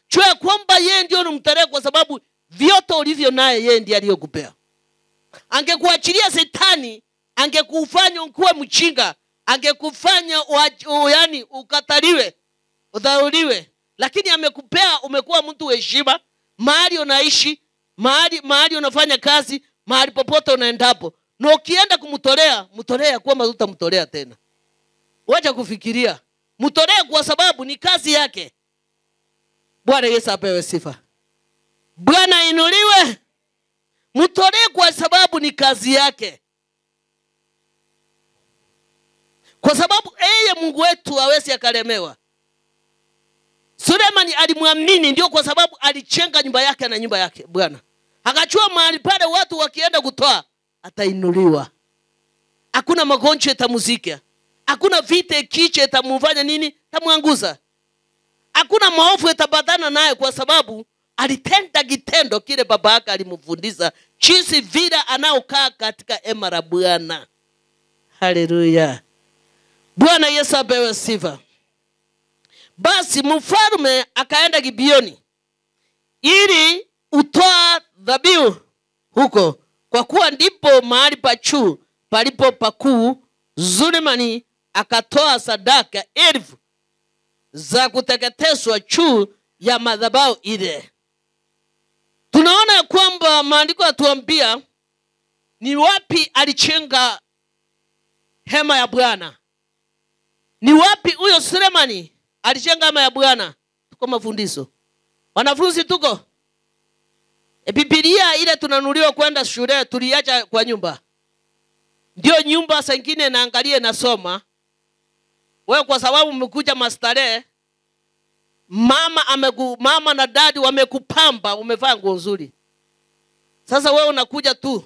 Jua kwamba yeye ndio unamtolea kwa sababu vyote ulivyo naye yeye ndiye aliyokupea. Angekuachilia Shetani, angekufanya ukuwe mchinga, angekufanya yani ukataliwe, udharauliwe. Lakini amekupea umekuwa mtu wa heshima, mahali unaishi, mahali unafanya kazi, mahali popote unaendapo. Na ukienda kumtolea, mtolea kwamba utamtolea tena. Wacha kufikiria. Mtolea kwa sababu ni kazi yake. Bwana Yesu apewe sifa. Bwana inuliwe. Mtolee kwa sababu ni kazi yake. Kwa sababu yeye Mungu wetu hawezi akalemewa. Sulemani alimwamini, ndio kwa sababu alichenga nyumba yake na nyumba yake Bwana. Akachua mahali pale watu wakienda kutoa atainuliwa. Hakuna magonjwa yatamuzika. Hakuna vita kiche yatamufanya nini? Tamuanguza. Hakuna maovu yatapatana naye kwa sababu alitenda kitendo kile baba yake alimfundisha, jinsi vile anaokaa katika hema la Bwana. Haleluya. Bwana Yesu apewe sifa. Basi mfalme akaenda Gibeoni ili utoa dhabihu huko, kwa kuwa ndipo mahali pa juu palipo pakuu. Sulemani akatoa sadaka 1000 za kuteketezwa juu ya madhabahu ile. Tunaona kwamba maandiko yatuambia ni wapi alichenga hema ya Bwana. Ni wapi huyo Sulemani alichenga hema ya Bwana? Tuko mafundisho. Wanafunzi tuko. Biblia ile tunanuliwa kwenda shule tuliacha kwa nyumba. Ndio nyumba zingine naangalie nasoma. Wewe kwa sababu umekuja mastare, mama na dadi wamekupamba, umevaa nguo nzuri. Sasa wewe unakuja tu.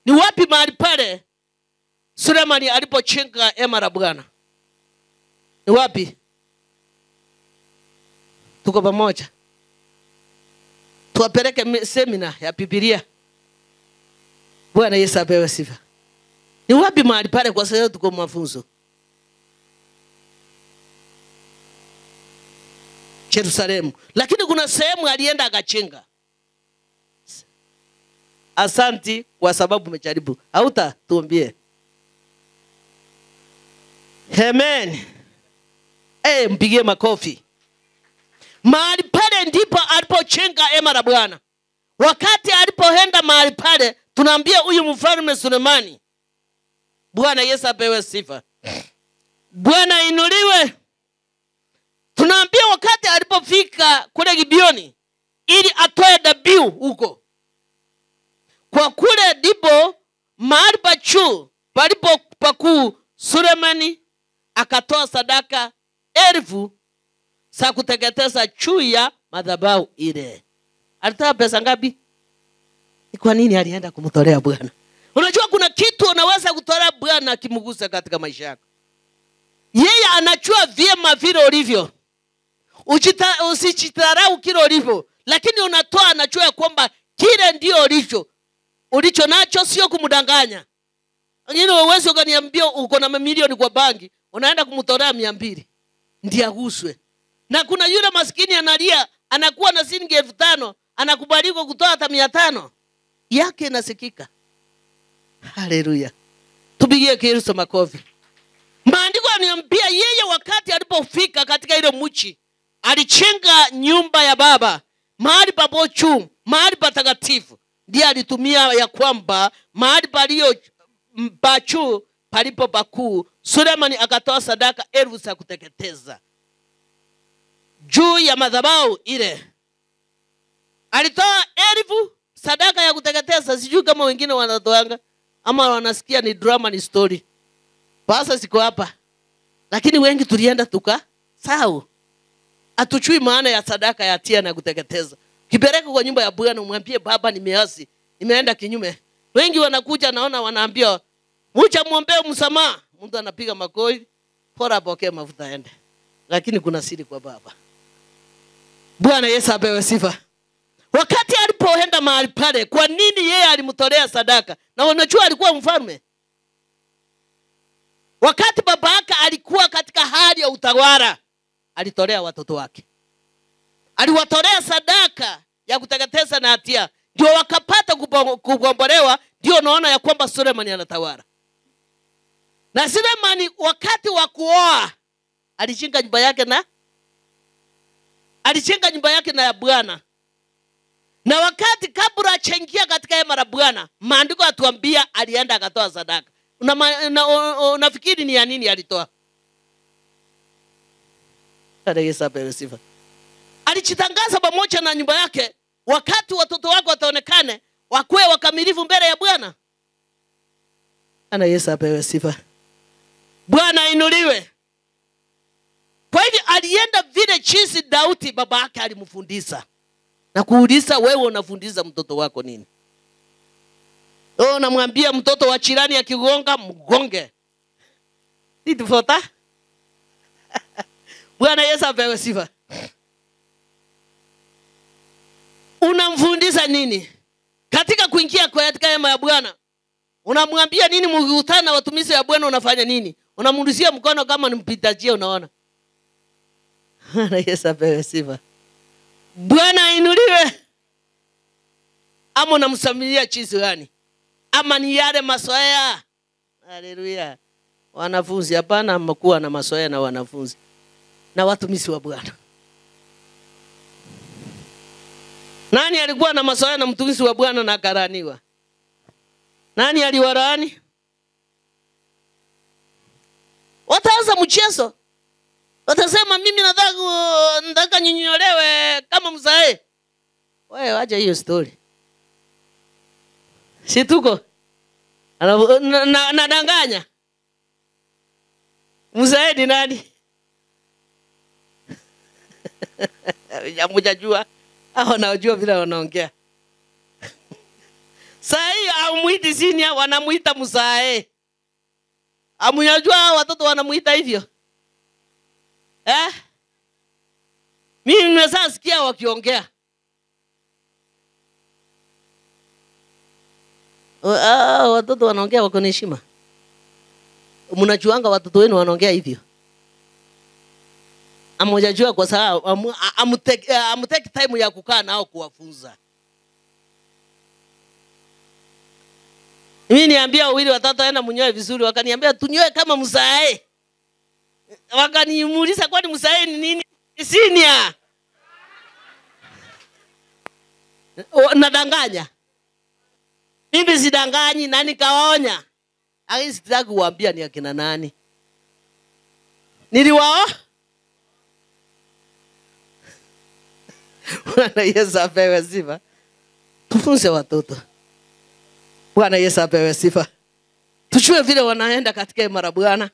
Ni wapi mahali pale Sulemani alipochenga hema la Bwana? Ni wapi? Tuko pamoja. Tuwapeleke semina ya Biblia. Bwana Yesu apewe sifa. Ni wapi mahali pale kwa sababu tuko mafunzo? Yerusalemu. Lakini kuna sehemu alienda akachenga. Asanti kwa sababu umejaribu. Hauta tuambie. Amen. Mpigie makofi. Mahali pale ndipo alipochenga hema la Bwana. Wakati alipoenda mahali pale, tunaambia huyu mfalme Sulemani. Bwana Yesu apewe sifa. Bwana inuliwe. Tunaambia wakati alipofika kule Gibeoni ili atoe dhabihu huko. Kwa kule ndipo mahali pa juu palipo pakuu, Sulemani akatoa sadaka 1000 za kuteketeza juu ya madhabahu ile. Alitoa pesa ngapi? Ni kwa nini alienda kumtolea Bwana? Unajua kuna kitu unaweza kutolea Bwana kimgusa katika maisha yako. Yeye anajua vyema vile ulivyo. Usijitarau kile ulivyo, lakini unatoa anajua kwamba kile ndio ulicho nacho, sio kumdanganya. Ngine uwezo ukaniambia uko na mamilioni kwa banki, unaenda kumtolea 200 ndiye aguswe. Na kuna yule maskini analia, anakuwa na shilingi 5000, anakubalika kutoa hata 500. Yake inasikika. Haleluya. Tupigie Kristo makofi. Maandiko yananiambia yeye wakati alipofika katika ile mji, alichenga nyumba ya Baba, mahali papo juu, mahali patakatifu. Ndiye alitumia ya kwamba mahali palio juu palipo pakuu, Sulemani akatoa sadaka 1000 za kuteketeza juu ya madhabahu ile. Alitoa 1000 sadaka ya kuteketeza. Sijui kama wengine wanatoanga ama wanasikia ni drama, ni story. Pasa siko hapa. Lakini wengi tulienda tukasahau. Hatujui maana ya sadaka ya tia na kuteketeza. Kipeleka kwa nyumba ya Bwana umwambie Baba nimeasi, nimeenda kinyume. Wengi wanakuja naona wanaambia mucha muombee msamaha. Mtu anapiga makofi, pora apokee mafuta aende. Lakini kuna siri kwa Baba. Bwana Yesu apewe sifa. Wakati alipoenda mahali pale, kwa nini yeye alimtolea sadaka? Na unajua alikuwa mfalme. Wakati baba yake alikuwa katika hali ya utawala, alitolea watoto wake. Aliwatolea sadaka ya kuteketeza na hatia. Ndio wakapata kukombolewa. Ndio naona ya kwamba Sulemani anatawala. Na Sulemani wakati wa kuoa alijenga nyumba yake na ya Bwana. Na wakati kabla achengia katika hema la Bwana, maandiko yatuambia alienda akatoa sadaka. Unafikiri ni ya nini alitoa? Yesu apewe sifa. Alijitangaza pamoja na nyumba yake, wakati watoto wake wataonekane wakuwe wakamilifu mbele ya Bwana. Yesu apewe sifa. Bwana inuliwe. Kwa hivyo alienda vile jinsi Daudi baba yake alimfundisha. Na kuuliza, wewe unafundisha mtoto wako nini? Unamwambia mtoto wa jirani akigonga mgonge. Nitufota? Bwana Yesu apewe sifa. Unamfundisha nini? Katika kuingia katika hema ya Bwana, unamwambia nini? Mkikutana na watumishi wa Bwana unafanya nini? Unamrudishia mkono kama ni mpita njia, unaona? Bwana Yesu apewe sifa. Bwana inuliwe. Ama unamsamilia chizi gani? Ama ni yale masoea? Haleluya. Wanafunzi hapana, mkuwa na masoea na wanafunzi na watumishi wa Bwana. Nani alikuwa na masoea na mtumishi wa Bwana na akaraniwa? Nani aliwalaani? Wataanza mchezo. Watasema mimi nataka nyinyolewe kama mzae. Wewe acha hiyo story. Si tuko? Nadanganya. Mzae ni nani? Hamjajua. Hao naojua vile wanaongea. Sasa hiyo amuiti senior, wanamuita mzae. Hamjajua watoto wanamuita hivyo. Mimi nimesikia wakiongea. Watoto wanaongea wako na heshima. Mnajuanga watoto wenu wanaongea hivyo? Amojajua kwa sababu amuteki time ya kukaa nao kuwafunza. Mimi niambia wawili watatu aenda mnyoe vizuri, wakaniambia tunyoe kama mzae. Wakanimuuliza kwani mzae ni nini? Senior. Nadanganya. Mimi sidanganyi, nani kawaonya? Lakini sitaki kuambia ni akina nani. Niliwao? Bwana Yesu apewe sifa. Tufunze watoto. Bwana Yesu apewe sifa. Tujue vile wanaenda katika imara Bwana.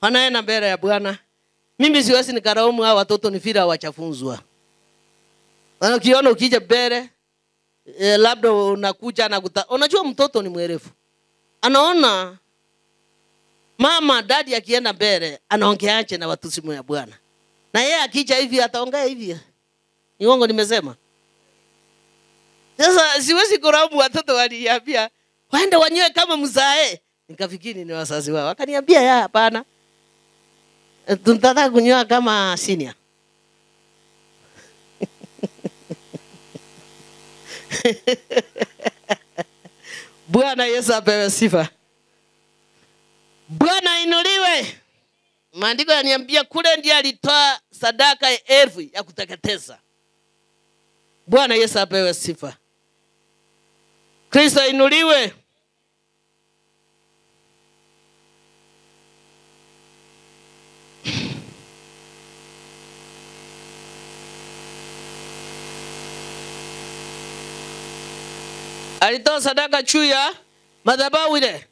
Wanaenda mbele ya Bwana. Mimi siwezi nikaraumu hao watoto ni vile hawachafunzwa. Ukiona ukija mbele labda unakuja na unajua mtoto ni mwerevu. Anaona mama dadi akienda mbele anaongeaje na watu simu ya Bwana. Na yeye akija hivi ataongea hivi. Ni uongo nimesema? Sasa siwezi kuraumu watoto waliambia waende wanyoe kama mzae. Nikafikiri ni wazazi wao. Wakaniambia ya hapana. Tunataka kunyoa kama senior. Bwana Yesu apewe sifa. Bwana inuliwe. Maandiko yananiambia kule ndiye alitoa sadaka 1000 ya kuteketeza. Bwana Yesu apewe sifa. Kristo inuliwe. Alitoa sadaka juu ya madhabahu ile.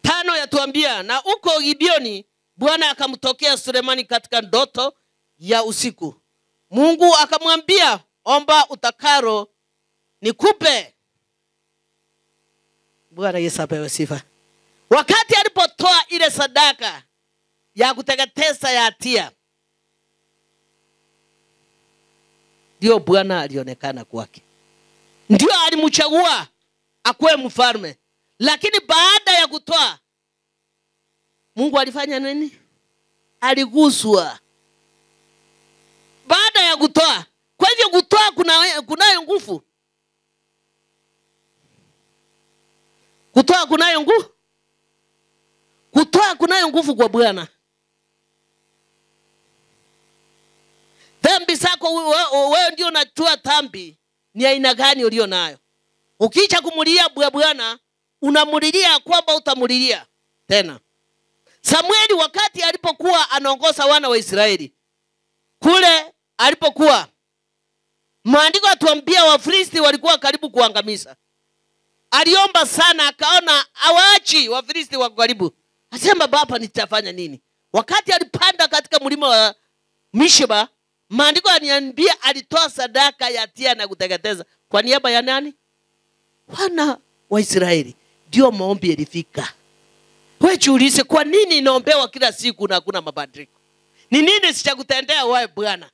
5 yatuambia na uko Gibeoni Bwana akamtokea Sulemani katika ndoto ya usiku. Mungu akamwambia omba utakaro nikupe. Bwana Yesu apewe sifa. Wakati alipotoa ile sadaka ya kuteketeza ya hatia, ndio Bwana alionekana kwake. Ndio alimchagua akuwe mfalme. Lakini baada ya kutoa Mungu alifanya nini? Aliguswa. Baada ya kutoa. Kwa hivyo kutoa kunayo nguvu. Kutoa kunayo nguvu. Kutoa kunayo nguvu kwa Bwana. Dhambi zako wewe ndio unajua dhambi ni aina gani ulio nayo. Ukicha kumulia Bwana, unamulilia kwamba utamulilia tena. Samueli wakati alipokuwa anaongoza wana wa Israeli, kule alipokuwa, maandiko yatuambia Wafilisti walikuwa karibu kuangamiza. Aliomba sana, akaona hawaachi Wafilisti wako karibu. Asema baba nitafanya nini? Wakati alipanda katika mlima wa Mishba, maandiko yananiambia alitoa sadaka ya hatia na kuteketeza. Kwa niaba ya nani? Wana wa Israeli. Ndio maombi yalifika. Wewe jiulize kwa nini naombewa kila siku na hakuna mabadiliko? Ni nini sichakutendea wewe Bwana?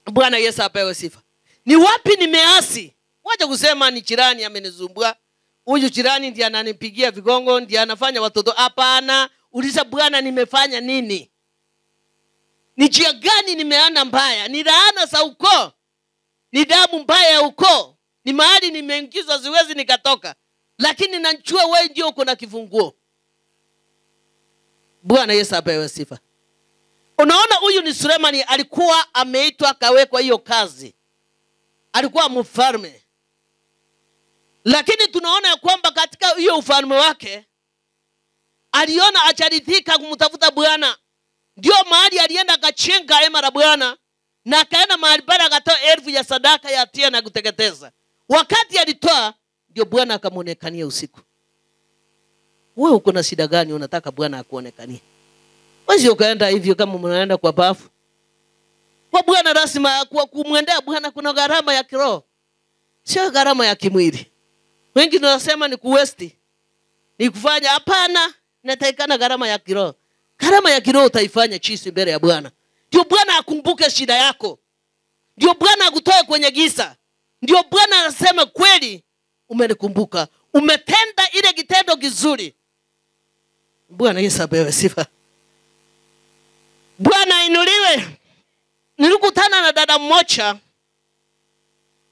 Bwana Yesu apewe sifa. Ni wapi nimeasi? Wacha kusema ni jirani amenizumbua. Huyu jirani ndiye ananipigia vigongo, ndiye anafanya watoto. Hapana, uliza Bwana nimefanya nini? Ni njia gani nimeana mbaya? Ni laana za ukoo? Ni damu mbaya ya ukoo? Ni mahali nimeingizwa siwezi nikatoka? Lakini najua wewe ndio uko na kifunguo. Bwana Yesu apewe sifa. Unaona huyu ni Sulemani, alikuwa ameitwa kawekwa hiyo kazi. Alikuwa mfalme. Lakini tunaona ya kwamba katika hiyo ufalme wake aliona acharidhika kumtafuta Bwana. Ndio mahali alienda akachenga hema la Bwana na akaenda mahali pale akatoa 1000 ya sadaka ya hatia na kuteketeza. Wakati alitoa ndio Bwana akamuonekania usiku. Wewe uko na shida gani unataka Bwana akuonekanie? Wewe ukaenda hivyo kama mnaenda kwa bafu. Kwa Bwana lazima kwa kumwendea Bwana kuna gharama ya kiroho. Sio gharama ya kimwili. Wengi wanasema ni kuwesti. Ni kufanya hapana, inatakikana gharama ya kiroho. Karama ya kiroho utaifanya chisi mbele ya Bwana. Ndio Bwana akumbuke shida yako. Ndio Bwana akutoe kwenye giza. Ndio Bwana aseme kweli umenikumbuka. Umetenda ile kitendo kizuri. Bwana Yesu apewe sifa. Bwana inuliwe. Nilikutana na dada mmoja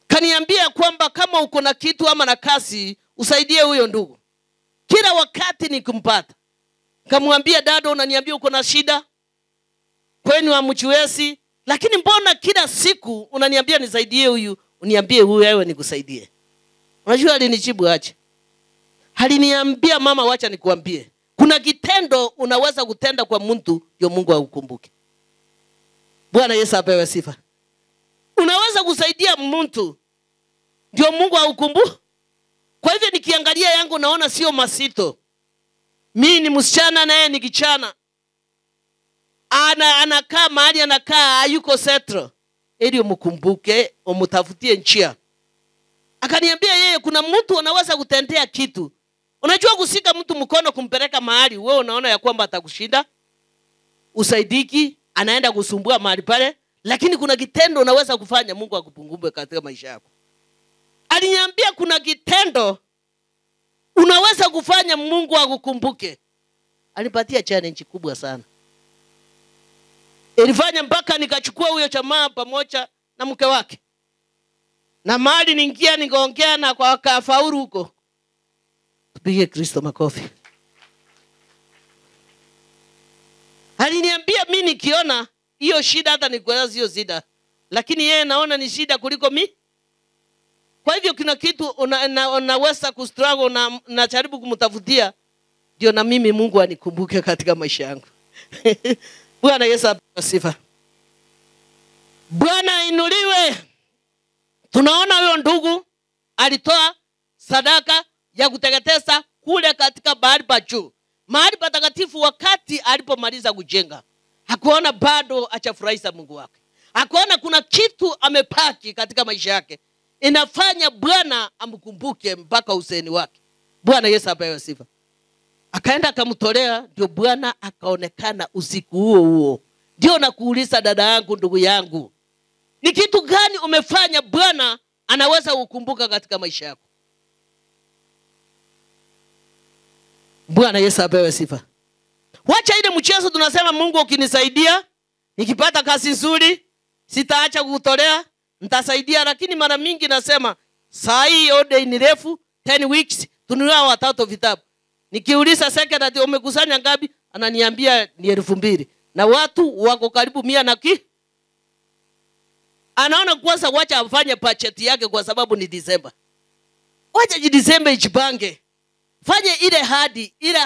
kaniambia kwamba kama uko na kitu ama na kazi usaidie huyo ndugu. Kila wakati nikimpata kamwambia, dada unaniambia uko na shida kwenu hamjiwezi, lakini mbona kila siku unaniambia nisaidie huyu, uniambie huyu wewe nikusaidie. Unajua alinijibu aje? Aliniambia, mama wacha nikuambie, kuna kitendo unaweza kutenda kwa mtu ndio Mungu akukumbuke. Bwana Yesu apewe sifa. Unaweza kusaidia mtu ndio Mungu akukumbuke. Kwa hivyo nikiangalia yangu naona sio masito. Mimi ni msichana naye ni kichana. Anakaa mahali anakaa hayuko setro. Ili umkumbuke, umtafutie njia. Akaniambia yeye kuna mtu anaweza kutendea kitu. Unajua kusika mtu mkono kumpeleka mahali wewe unaona ya kwamba atakushinda. Usaidiki, anaenda kusumbua mahali pale, lakini kuna kitendo unaweza kufanya Mungu akupunguke katika maisha yako. Aliniambia kuna kitendo unaweza kufanya Mungu akukumbuke. Alipatia challenge kubwa sana. Ilifanya mpaka nikachukua huyo jamaa pamoja na mke wake. Na mahali niingia nikaongea na kwa kafaulu huko. Tupige Kristo makofi. Aliniambia mimi nikiona hiyo shida hata nikueleza hiyo shida, lakini yeye naona ni shida kuliko mimi. Kwa hivyo kuna kitu unaweza kustruggle na jaribu kumtafutia ndio na mimi Mungu anikumbuke katika maisha yangu. Bwana Yesu apewe sifa. Bwana inuliwe. Tunaona huyo ndugu alitoa sadaka ya kuteketeza kule katika bahari pa juu, mahali patakatifu. Wakati alipomaliza kujenga hakuona bado achafurahisha Mungu wake. Hakuona kuna kitu amepaki katika maisha yake inafanya Bwana amkumbuke mpaka useni wake. Bwana Yesu apewe sifa. Akaenda akamtolea, ndio Bwana akaonekana usiku huo huo. Ndio nakuuliza dada yangu, ndugu yangu, ni kitu gani umefanya Bwana anaweza kukumbuka katika maisha yako? Bwana Yesu apewe sifa. Wacha ile mchezo tunasema Mungu ukinisaidia, nikipata kazi nzuri, sitaacha kukutolea, nitasaidia. Lakini mara mingi nasema saa hii ode ni refu 10 weeks tununua watoto vitabu. Nikiuliza secretary umekusanya ngapi? Ananiambia ni 2,000. Na watu wako karibu 100 na anaona kwanza wacha afanye budget yake kwa sababu ni December. Wacha December ijipange. Fanye ile hadi, ile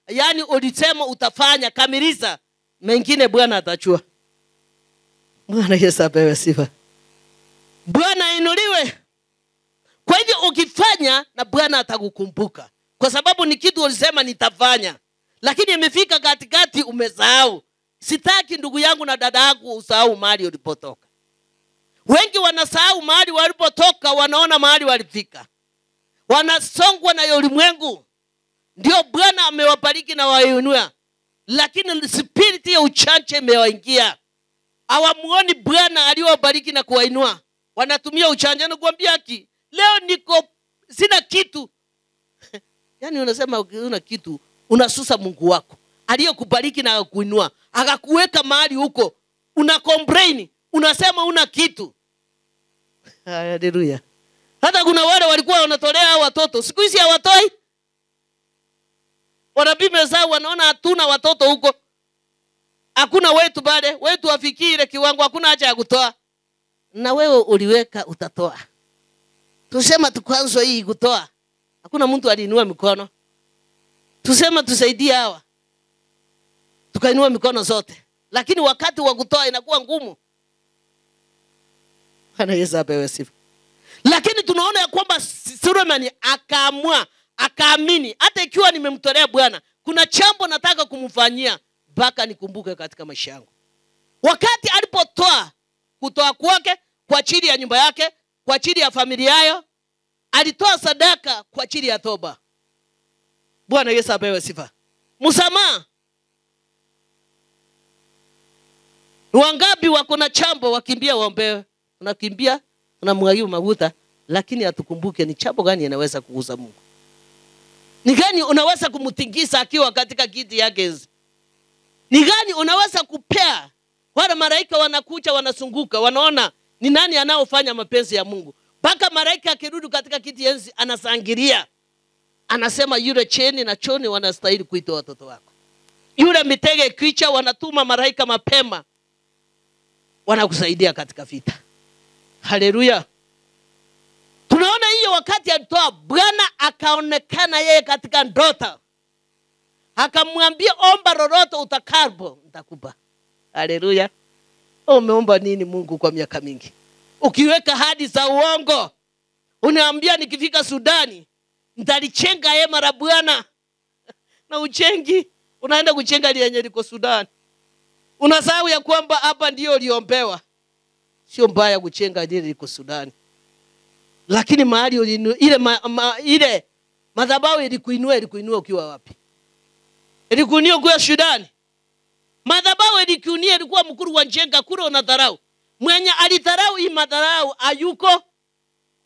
yani ulisema utafanya, kamiliza. Mengine Bwana atachua. Bwana Yesu apewe sifa. Bwana inuliwe. Kwa hivyo ukifanya na Bwana atakukumbuka. Kwa sababu ni kitu ulisema nitafanya. Lakini imefika katikati umesahau. Sitaki ndugu yangu na dada yangu usahau mahali ulipotoka. Wengi wanasahau mahali walipotoka, wanaona mahali walifika. Wanasongwa na ulimwengu. Ndio Bwana amewabariki na wainua. Lakini spirit ya uchache imewaingia. Hawamuoni Bwana aliyowabariki na kuwainua. Wanatumia uchache na kuambia haki, leo niko sina kitu. Yani unasema una kitu, unasusa Mungu wako aliyokubariki na kuinua, akakuweka mahali huko, una complain, unasema una kitu. Haleluya. Hata kuna wale walikuwa wanatolea watoto, siku hizi hawatoi. Wanapime zao wanaona hatuna watoto huko. Hakuna wetu bale, wetu wafikire kiwango, hakuna haja ya kutoa. Na wewe uliweka utatoa. Tusema tukwanzo hii kutoa. Hakuna mtu aliinua mikono. Tusema tusaidie hawa. Tukainua mikono zote. Lakini wakati wa kutoa inakuwa ngumu. Bwana Yesu apewe sifa. Lakini tunaona ya kwamba Sulemani akaamua, akaamini, hata ikiwa nimemtolea Bwana, kuna jambo nataka kumfanyia mpaka nikumbuke katika maisha yangu. Wakati alipotoa, kutoa kwake kwa ajili ya nyumba yake, kwa ajili ya familia yao, alitoa sadaka kwa ajili ya toba. Bwana Yesu apewe sifa. Msamaha. Wangapi wako na chambo wakimbia waombewe? Unakimbia, unamwagia mafuta, lakini atukumbuke ni chambo gani yanaweza kugusa Mungu. Ni gani unaweza kumtingisa akiwa katika kiti yake enzi? Ni gani unaweza kupea? Wale malaika wanakuja wanasunguka, wanaona ni nani anaofanya mapenzi ya Mungu. Mpaka malaika akirudi katika kiti enzi anasangilia. Anasema yule cheni na choni wanastahili kuitwa watoto wako. Yule mitege kicha wanatuma malaika mapema. Wanakusaidia katika vita. Haleluya. Tunaona hiyo wakati alitoa Bwana akaonekana yeye katika ndoto. Akamwambia omba lolote utakalo nitakupa. Haleluya. Umeomba nini Mungu kwa miaka mingi? Ukiweka hadi za uongo. Unaambia nikifika Sudani nitalichenga hema la Bwana. Na uchengi unaenda kuchenga lenye liko Sudani. Unasahau ya kwamba hapa ndio uliombewa. Sio mbaya kuchenga lile liko Sudani. Lakini mahali ile madhabahu ilikuinua ukiwa wapi? Ilikuinua kwa Sudani. Madhabahu ilikuwa mkuru wa njenga kule unadharau. Mwenye alidharau hii madharau ayuko.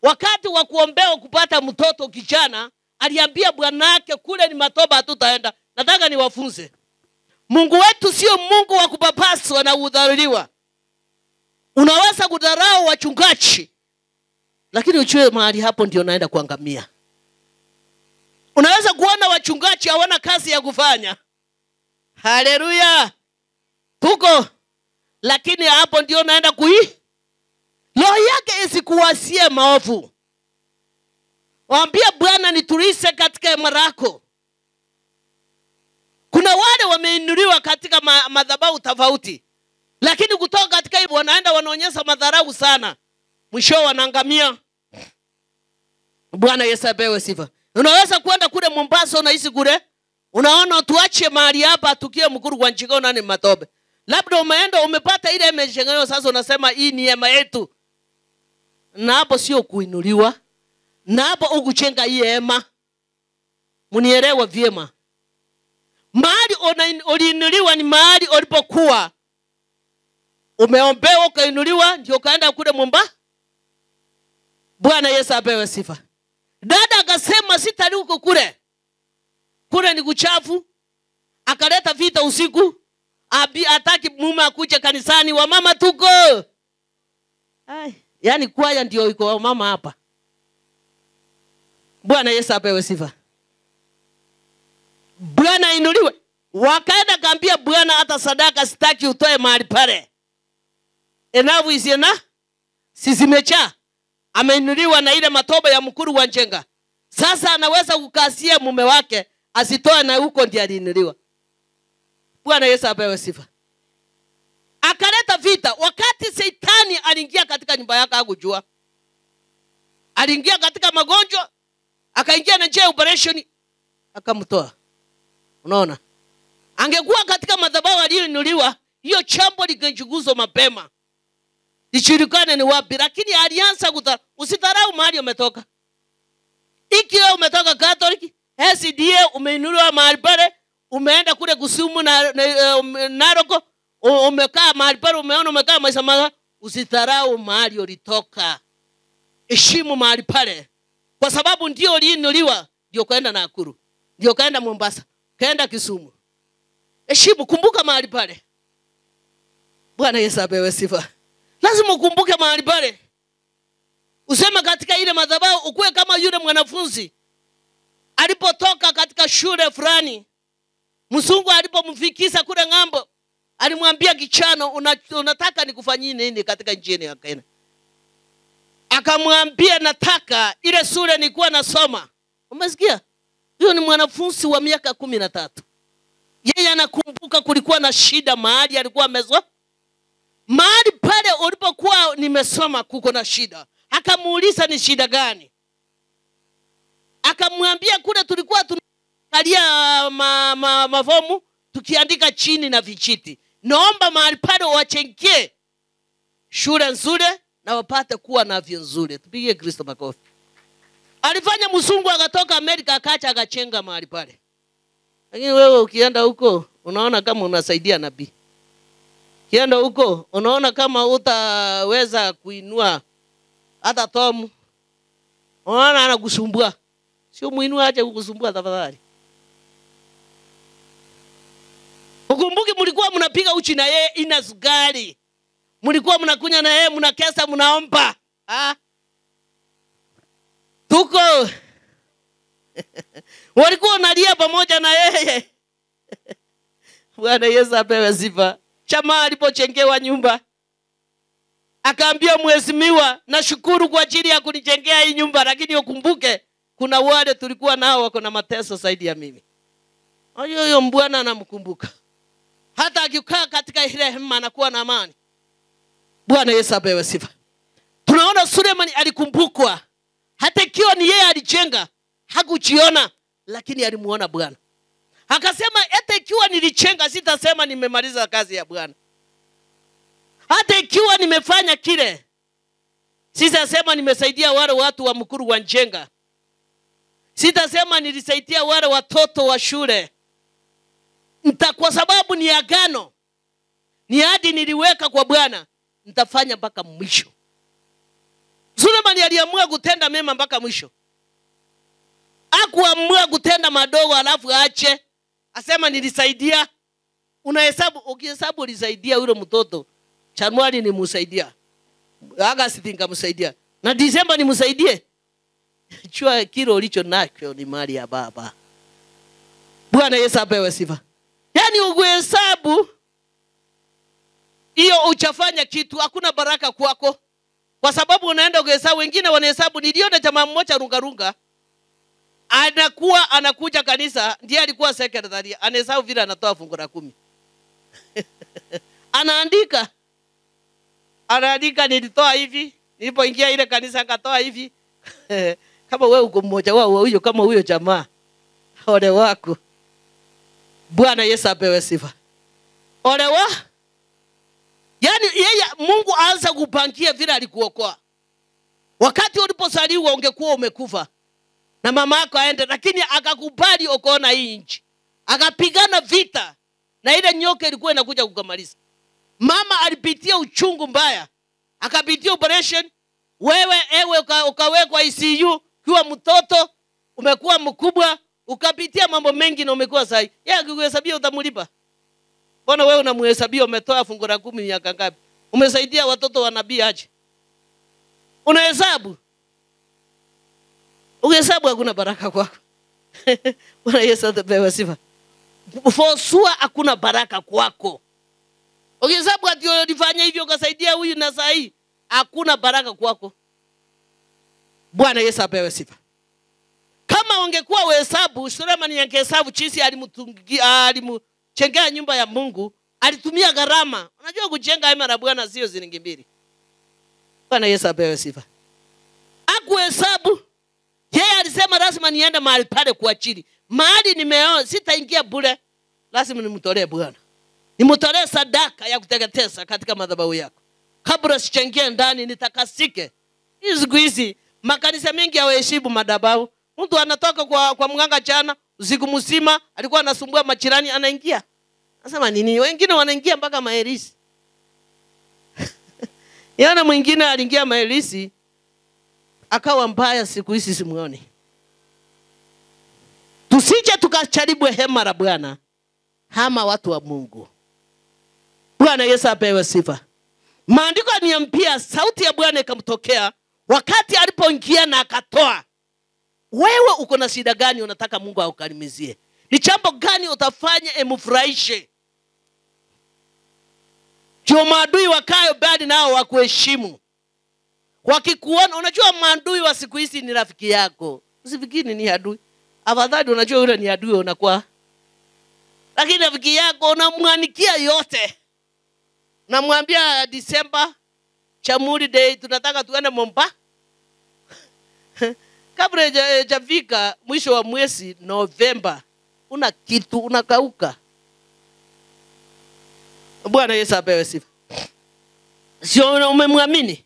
Wakati wa kuombewa kupata mtoto kijana, aliambia bwanake kule ni matoba hatutaenda. Nataka niwafunze. Mungu wetu sio Mungu wa kupapaswa na udharauliwa. Unaweza kudharau wachungaji, lakini ujue mahali hapo ndio naenda kuangamia. Unaweza kuona wachungaji hawana kazi ya kufanya. Haleluya. Tuko. Lakini hapo ndio naenda roho yake isikuwasie maovu. Waambia Bwana nitulize katika hema lako. Kuna wale wameinuliwa katika madhabahu tofauti. Lakini kutoka katika hivyo wanaenda wanaonyesha madharau sana. Mwisho wanaangamia. Bwana Yesu apewe sifa. Unaweza kwenda kule Mombasa unaishi kule. Unaona tuache mahali hapa tukie mkuru kwa nchiko nani matobe. Labda umeenda umepata ile imeshengayo sasa unasema hii ni hema yetu. Na hapo sio kuinuliwa. Na hapo ukuchenga hii hema. Munielewa vyema. Mahali uliinuliwa ni mahali ulipokuwa. Umeombewa ukainuliwa ndio kaenda kule Mombasa. Bwana Yesu apewe sifa. Dada akasema sitaruka kule. Kule ni kuchafu. Akaleta vita usiku. Ataki mume akuje kanisani, wa mama tuko. Yaani kwaya ndio iko wa mama hapa. Bwana Yesu apewe sifa. Bwana inuliwe. Wakaenda kaambia Bwana hata sadaka sitaki utoe mahali pale. Enavu isiena sizimecha. Ameinuliwa na ile matoba ya mkuru wa njenga. Sasa anaweza kukasia mume wake asitoe na huko ndiye aliinuliwa. Bwana Yesu apewe sifa. Akaleta vita. Wakati Shetani aliingia katika nyumba yake hakujua. Aliingia katika magonjwa, akaingia na njia operation, akamtoa. Unaona? Angekuwa katika madhabahu aliyoinuliwa, hiyo chambo lingechunguzwa mapema. Lijulikane ni wapi, lakini alianza usidharau mahali umetoka. Ikiwa umetoka Catholic, SDA umeinuliwa mahali pale, umeenda kule Kusumu na Naroko, umekaa mahali pale, umeona umekaa maisha mazuri, usidharau mahali ulitoka. Heshimu mahali pale. Kwa sababu ndio uliinuliwa, ndio kaenda Nakuru, ndio kaenda Mombasa, kaenda Kisumu. Heshimu, kumbuka mahali pale. Bwana Yesu apewe sifa. Lazima ukumbuke mahali pale. Usema katika ile madhabahu ukue kama yule mwanafunzi alipotoka katika shule fulani. Mzungu alipomfikisha kule ng'ambo, alimwambia kichano, unataka nikufanyie nini katika nchini ya Kenya? Akamwambia nataka ile shule nilikuwa nasoma. Umesikia? Huyo ni mwanafunzi wa miaka 13. Yeye anakumbuka kulikuwa na shida mahali alikuwa amesoma. Mahali pale ulipokuwa nimesoma kuko na shida. Akamuuliza ni shida gani? Akamwambia kule tulikuwa tunaangalia mafomu tukiandika chini na vichiti. Naomba mahali pale wachengie shule nzuri na wapate kuwa na afya nzuri. Tupige Kristo makofi. Alifanya mzungu akatoka Amerika akacha akachenga mahali pale. Lakini wewe ukienda huko unaona kama unasaidia nabii. Kienda huko, unaona kama utaweza kuinua hata Tom. Unaona anakusumbua. Sio muinua aje kukusumbua tafadhali. Ukumbuke mlikuwa mnapiga uchi na yeye ina sukari. Mlikuwa mnakunya na yeye mnakesa mnaomba. Tuko. Walikuwa wanalia pamoja na yeye. Bwana Yesu apewe sifa. Chama alipochengewa nyumba, akaambia mheshimiwa, nashukuru kwa ajili ya kunijengea hii nyumba, lakini ukumbuke kuna wale tulikuwa nao wako na mateso zaidi ya mimi. Huyo Bwana anamkumbuka. Hata akikaa katika ile hema anakuwa na amani. Bwana Yesu apewe sifa. Tunaona Suleiman alikumbukwa. Hata ikiwa ni yeye alijenga, hakujiona, lakini alimuona Bwana. Akasema hata ikiwa nilichenga sitasema nimemaliza kazi ya Bwana. Hata ikiwa nimefanya kile, sitasema nimesaidia wale watu wa mkuru wa njenga. Sitasema nilisaidia wale watoto wa shule. Kwa sababu ni agano. Ni ahadi niliweka kwa Bwana, nitafanya mpaka mwisho. Suleiman aliamua kutenda mema mpaka mwisho. Hakuamua kutenda madogo alafu aache. Asema nilisaidia. Unahesabu, ukihesabu ulisaidia yule mtoto. Januari nimusaidia. August nikamsaidia. Na Disemba nimsaidie. Chua kile ulicho nacho ni mali ya Baba. Bwana Yesu apewe sifa. Yaani ukihesabu hiyo uchafanya kitu, hakuna baraka kwako. Kwa sababu unaenda ukihesabu, wengine wanahesabu. Niliona jamaa mmoja runga. Anakuja kanisa, ndiye alikuwa secretary, anahesabu vile anatoa fungu la 10. Anaandika nilitoa hivi, nilipoingia ile kanisa akatoa hivi. Kama wewe uko mmoja wao huyo, kama huyo jamaa, ole wako. Bwana Yesu apewe sifa. Ole wa? Yaani yeye Mungu aanza kupangia vile alikuokoa. Wakati ulipozaliwa ungekuwa umekufa na mama yako aende, lakini akakubali ukoona hii nchi. Akapigana vita na ile nyoka ilikuwa inakuja kukamaliza. Mama alipitia uchungu mbaya. Akapitia operation. Ewe ukawekwa ICU kiwa mtoto, umekuwa mkubwa, ukapitia mambo mengi na umekuwa sahi. Yeye akikuhesabia utamulipa. Mbona wewe unamhesabia umetoa fungu la 10 miaka ngapi? Umesaidia watoto wa nabii aje? Unahesabu? Ukihesabu hakuna baraka kwako. Bwana Yesu apewe sifa. For sure hakuna baraka kwako. Ukihesabu ati ulifanya hivyo ukasaidia huyu na sahi, hakuna baraka kwako. Bwana Yesu apewe sifa. Kama ungekuwa uhesabu, Suleiman yangehesabu jinsi alimchengea nyumba ya Mungu, alitumia gharama. Unajua kujenga hema la Bwana sio shilingi 2. Bwana Yesu apewe sifa. Hakuhesabu. Yeye alisema lazima niende mahali pale kwa ajili. Mahali nimeona sitaingia bure. Lazima nimtolee Bwana. Nimtolee sadaka ya kuteketeza katika madhabahu yako. Kabla sichangie ndani nitakasike. Hizi makanisa mengi hawaheshimu madhabahu. Mtu anatoka kwa mganga jana usiku mzima, alikuwa anasumbua majirani, anaingia. Nasema nini? Wengine wanaingia mpaka maelisi. Yana mwingine aliingia maelisi akawa mbaya, siku hizi simuoni. Tusije tukacharibu hema la Bwana hama watu wa Mungu. Bwana Yesu apewe sifa. Maandiko yaniambia sauti ya Bwana ikamtokea wakati alipoingia na akatoa. Wewe uko na shida gani unataka Mungu aukalimizie? Ni jambo gani utafanya emfurahishe? Ndio maadui wakayo badi nao wakuheshimu. Wakikuona, unajua maadui wa siku hizi ni rafiki yako. Usifikiri ni adui. Afadhali unajua yule ni adui unakuwa. Lakini rafiki yako unamwanikia yote. Namwambia Disemba, Chamuri Day, tunataka tuende Momba. Kabla hajafika mwisho wa mwezi Novemba, una kitu unakauka. Bwana Yesu apewe sifa. Sio umemwamini?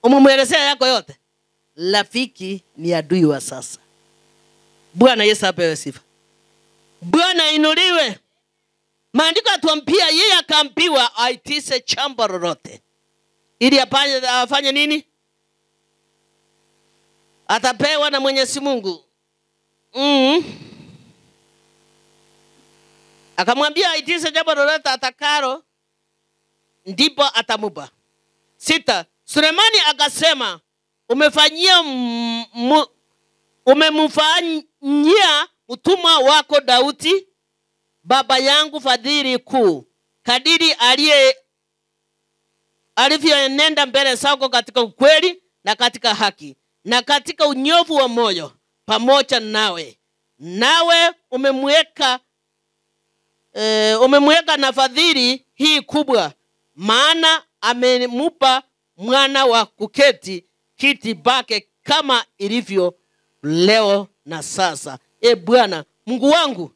Umemwelezea yako yote? Rafiki ni adui wa sasa. Bwana Yesu apewe sifa. Bwana inuliwe. Maandiko yatuambia yeye akaambiwa aitise jambo lolote. Ili afanye nini? Atapewa na Mwenyezi Mungu. Akamwambia aitise jambo lolote atakalo, ndipo atamupa. 6. Sulemani akasema, umemfanyia mtumwa wako Daudi baba yangu fadhili kuu, kadiri alivyoenenda mbele zako katika ukweli na katika haki na katika unyofu wa moyo pamoja nawe. Nawe umemweka na fadhili hii kubwa, maana amemupa mwana wa kuketi kiti pake kama ilivyo leo na sasa. Bwana Mungu wangu,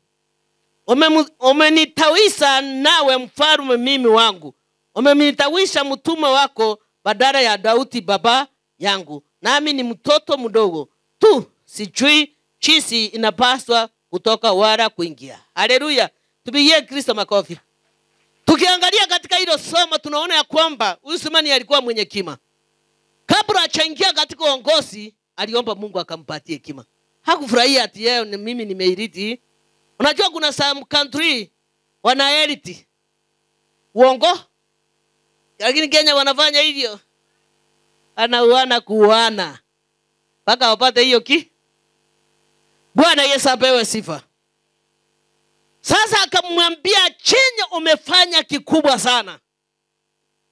umenitawisha nawe mfalme mimi wangu. Umenitawisha mtumwa wako badala ya Daudi baba yangu. Nami ni mtoto mdogo tu, sijui jinsi inapaswa kutoka wala kuingia. Haleluya. Tupigie Kristo makofi. Tukiangalia katika hilo somo tunaona ya kwamba huyu Sulemani alikuwa mwenye hekima. Kabla hajaingia katika uongozi, aliomba Mungu akampatie hekima. Hakufurahia ati yeye mimi nimeiriti. Unajua kuna some country wanaeliti uongo, lakini Kenya wanafanya hivyo. Anauana kuana mpaka wapate hiyo Bwana Yesu apewe sifa. Sasa akamwambia, chenye umefanya kikubwa sana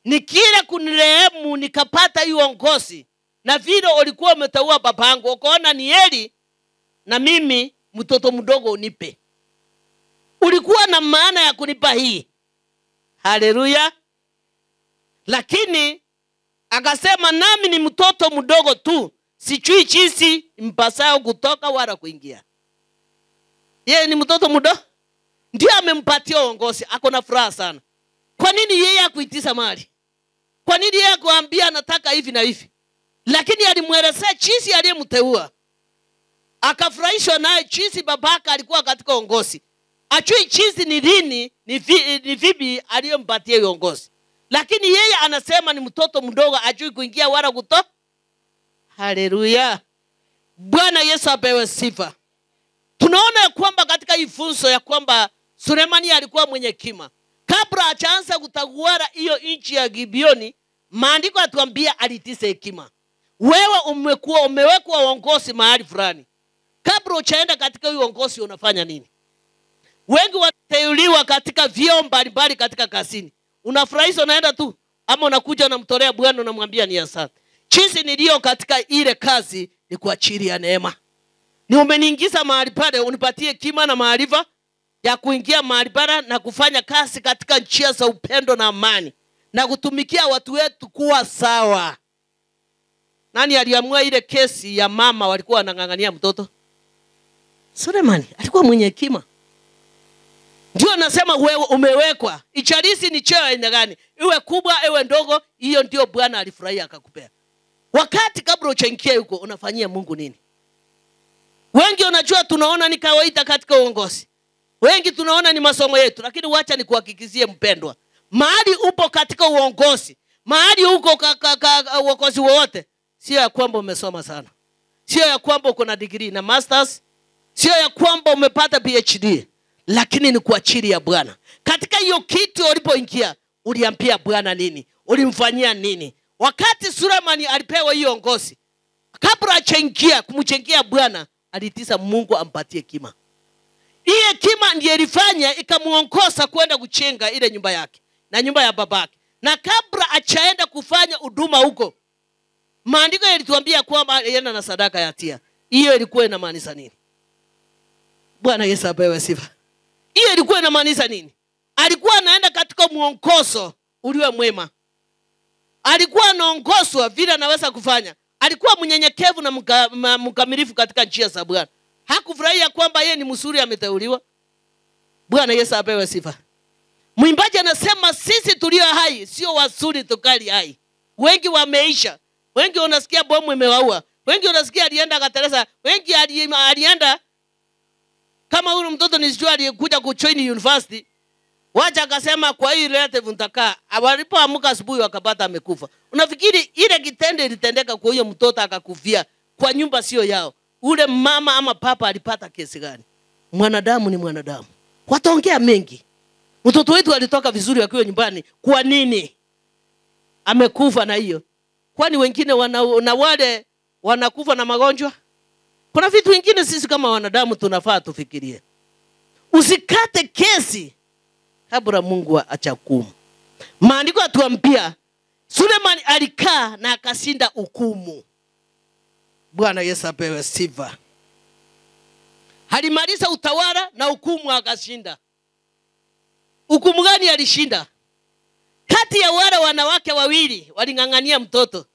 ni kile kunirehemu nikapata hiyo uongozi, na vile ulikuwa umeteua babangu ukaona ni heri na mimi mtoto mdogo unipe. Ulikuwa na maana ya kunipa hii. Haleluya. Lakini akasema, nami ni mtoto mdogo tu, sijui jinsi mpasao kutoka wala kuingia. Yeye ni mtoto mdogo, ndio amempatia uongozi. Ako na furaha sana. Kwa nini yeye hakuitisa mali? Kwa nini yeye kuambia anataka hivi na hivi? Lakini alimwelezea jinsi aliyemteua. Akafurahishwa naye jinsi babaka alikuwa katika uongozi. Ajui jinsi ni lini ni vipi aliyempatia uongozi. Lakini yeye anasema ni mtoto mdogo, ajui kuingia wala kutoka. Haleluya. Bwana Yesu apewe sifa. Tunaona kwamba katika hii funzo ya kwamba Sulemani alikuwa mwenye hekima. Kabla hajaanza kutawala hiyo nchi ya Gibeoni, maandiko yatuambia alitisa hekima. Wewe umewekwa uongozi mahali fulani. Kabla hujaenda katika hiyo uongozi unafanya nini? Wengi wateuliwa katika vyeo mbalimbali katika kazini. Unafurahishwa unaenda tu, ama unakuja unamtolea Bwana unamwambia ni asante. Jinsi nilio katika ile kazi ni kwa ajili ya neema. Ni umeniingiza mahali pale, unipatie hekima na maarifa ya kuingia mahali pale na kufanya kazi katika njia za upendo na amani na kutumikia watu wetu kuwa sawa. Nani aliamua ile kesi ya mama walikuwa wanangangania mtoto? Sulemani alikuwa mwenye hekima. Ndio nasema wewe umewekwa. Icharisi ni cheo aina gani? Iwe kubwa iwe ndogo, hiyo ndio Bwana alifurahia akakupea. Wakati kabla hujaingia huko unafanyia Mungu nini? Wengi unajua tunaona ni kawaida katika uongozi. Wengi tunaona ni masomo yetu, lakini wacha nikuhakikizie mpendwa. Mahali upo katika uongozi, mahali uko uongozi wote, sio ya kwamba umesoma sana. Sio ya kwamba uko na degree na masters, sio ya kwamba umepata PhD, lakini ni kwa ajili ya Bwana. Katika hiyo kitu ulipoingia, uliambia Bwana nini? Ulimfanyia nini? Wakati Sulemani alipewa hiyo uongozi, kabla hajaingia kumchengia Bwana, alitisa Mungu ampatie hekima. Hii hekima ndiye ilifanya ikamuongoza kwenda kuchenga ile nyumba yake na nyumba ya babake. Na kabla hajaenda kufanya huduma huko, maandiko yalituambia kwamba alienda na sadaka ya tia. Hiyo ilikuwa inamaanisha nini? Bwana Yesu apewe sifa. Hiyo ilikuwa inamaanisha nini? Alikuwa anaenda katika muongozo ulio mwema. Alikuwa anaongozwa vile anaweza kufanya. Alikuwa mnyenyekevu na mkamilifu katika njia za Bwana. Hakufurahia kwamba yeye ni mzuri ameteuliwa. Bwana Yesu apewe sifa. Mwimbaji anasema sisi tulio hai sio wazuri tukali hai. Wengi wameisha. Wengi unasikia bomu imewaua. Wengi unasikia alienda Kateresa. Wengi alienda kama huyu mtoto nisijua aliyekuja kujoin university. Wacha akasema kwa hii relative nitakaa. Walipoamka asubuhi wakapata amekufa. Unafikiri ile kitendo ilitendeka kwa hiyo mtoto akakufia kwa nyumba sio yao? Ule mama ama papa alipata kesi gani? Mwanadamu ni mwanadamu. Wataongea mengi. Mtoto wetu alitoka vizuri akiwa nyumbani. Kwa nini amekufa na hiyo? Kwani wengine na wale wanakufa na magonjwa? Kuna vitu vingine sisi kama wanadamu tunafaa tufikirie. Usikate kesi kabla Mungu achahukumu. Maandiko yatuambia Suleiman alikaa na akashinda hukumu. Bwana Yesu apewe sifa. Alimaliza utawala na hukumu akashinda. Hukumu gani alishinda? Kati ya wale wanawake wawili walingangania mtoto,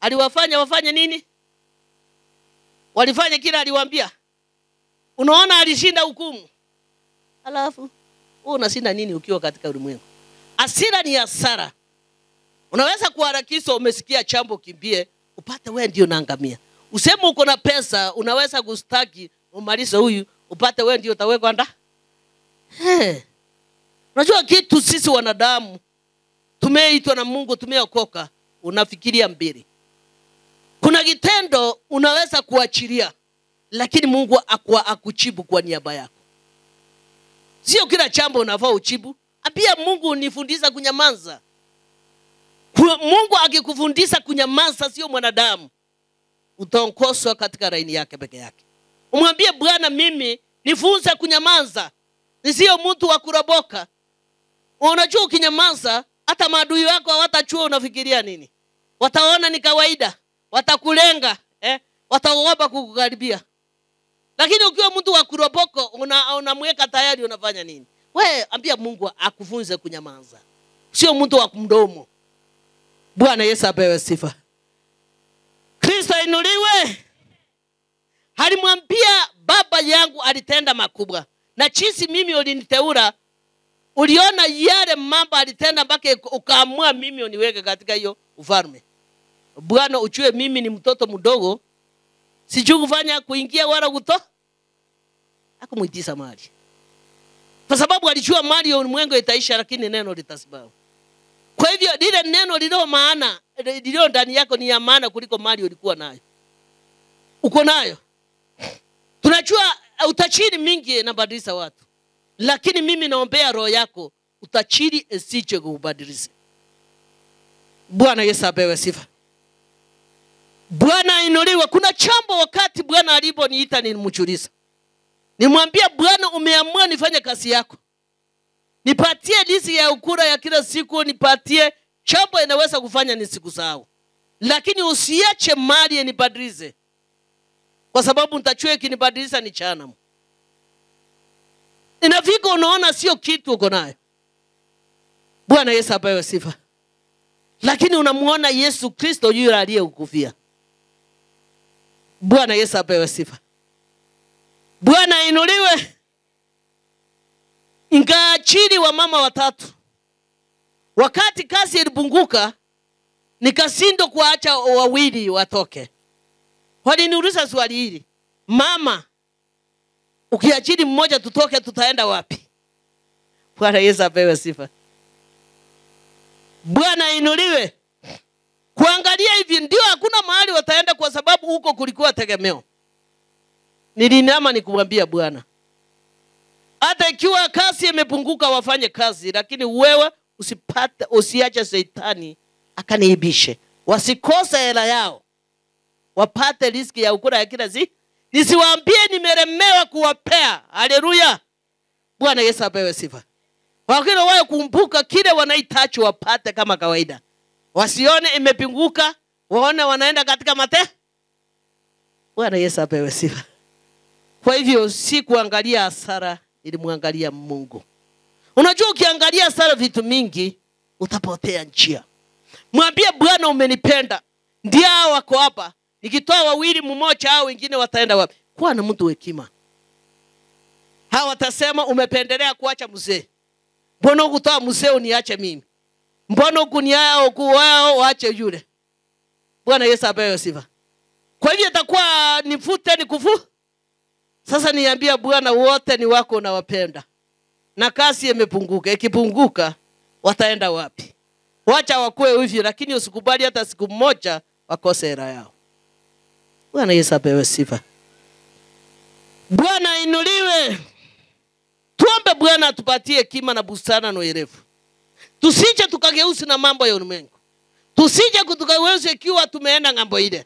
aliwafanya wafanye nini? Walifanya kila aliwaambia. Unaona alishinda hukumu. Alafu wewe unashinda nini ukiwa katika ulimwengu? Hasira ni hasara. Unaweza kuharakisha umesikia chambo kimbie, upate wewe ndio naangamia. Useme uko na pesa, unaweza kustaki umalize huyu, upate wewe ndio utawekwa nda. Unajua kitu sisi wanadamu tumeitwa na Mungu, tumeokoka, unafikiria mbele. Kuna kitendo unaweza kuachilia, lakini Mungu akuchibu kwa niaba yako. Sio kila jambo unafaa uchibu. Pia Mungu unifundisha kunyamaza. Mungu akikufundisha kunyamaza sio mwanadamu, utaongozwa katika laini yake peke yake. Umwambie Bwana, mimi nifunze kunyamaza. Nisio mtu wa kuroboka. Unajua ukinyamaza hata maadui wako hawatachua unafikiria nini. Wataona ni kawaida, watakulenga, wataogopa kukukaribia. Lakini ukiwa mtu wa kuroboko unamweka tayari unafanya nini? Wewe ambia Mungu akufunze kunyamaza. Sio mtu wa mdomo. Bwana Yesu apewe sifa. Kristo inuliwe. Alimwambia baba yangu alitenda makubwa. Na jinsi mimi uliniteua, uliona yale mambo alitenda mpaka ukaamua mimi uniweke katika hiyo ufalme. Bwana ujue mimi ni mtoto mdogo. Sijui kufanya kuingia wala kutoka. Hakumuitisha mali. Kwa sababu alijua mali ya ulimwengu itaisha lakini neno litasimama. Kwa hivyo lile neno lilo maana, lilo ndani yako ni ya maana kuliko mali ulikuwa nayo. Uko nayo. Tunajua utachiri mingi inabadilisha watu. Lakini mimi naombea roho yako utachiri isije kubadilisha. Bwana Yesu apewe sifa. Bwana inuliwe. Kuna jambo wakati Bwana aliponiita nilimchuliza. Nimwambia Bwana, umeamua nifanye kazi yako. Nipatie riziki ya ukura ya kila siku, nipatie jambo inaweza kufanya nisikusahau. Lakini usiache mali inibadilishe. Kwa sababu nitachua kinibadilisha ni jehanamu. Inafika unaona sio kitu uko nayo. Bwana Yesu apewe sifa. Lakini unamuona Yesu Kristo yule aliyekufia. Bwana Yesu apewe sifa. Bwana inuliwe. Ingaachili wa mama watatu. Wakati kazi ilipunguka, nikashindwa kuacha wawili watoke. Waliniuliza swali hili. Mama, ukiachili mmoja tutoke tutaenda wapi? Bwana Yesu apewe sifa. Bwana inuliwe. Kuangalia hivi ndio hakuna mahali wataenda kwa sababu huko kulikuwa tegemeo. Nilinama nikumwambia Bwana, hata ikiwa kazi imepunguka wafanye kazi, lakini wewe usiache Shetani akaniibishe. Wasikose hela yao, wapate riziki ya ukura ya kila siku. Nisiwaambie nimelemewa kuwapea. Haleluya. Bwana Yesu apewe sifa. Wakati wao kumbuka kile wanahitaji wapate kama kawaida. Wasione imepinguka, waone wanaenda katika mate. Bwana Yesu apewe sifa. Kwa hivyo si kuangalia hasara, ilimwangalia Mungu. Unajua ukiangalia hasara vitu mingi utapotea njia. Mwambie Bwana, umenipenda. Ndio wako hapa. Nikitoa wawili mmoja hao wengine wataenda wapi? Kuwa na mtu hekima. Hao watasema umependelea kuacha mzee. Mbona ukutoa mzee uniache mimi? Mbona ukuniao kuwao waache yule? Bwana Yesu apewe sifa. Kwa hivyo itakuwa nifute nikufu. Sasa niambia Bwana, wote ni wako unawapenda. na kasi imepunguka. Ikipunguka wataenda wapi? Wacha wakue hivi, lakini usikubali hata siku moja wakose hela yao. Bwana Yesu apewe sifa. Bwana inuliwe. Tuombe Bwana atupatie hekima na busara na uerevu. Tusije tukageuzi na mambo ya ulimwengu. Tusije kutukageuzi ikiwa tumeenda ngambo ile.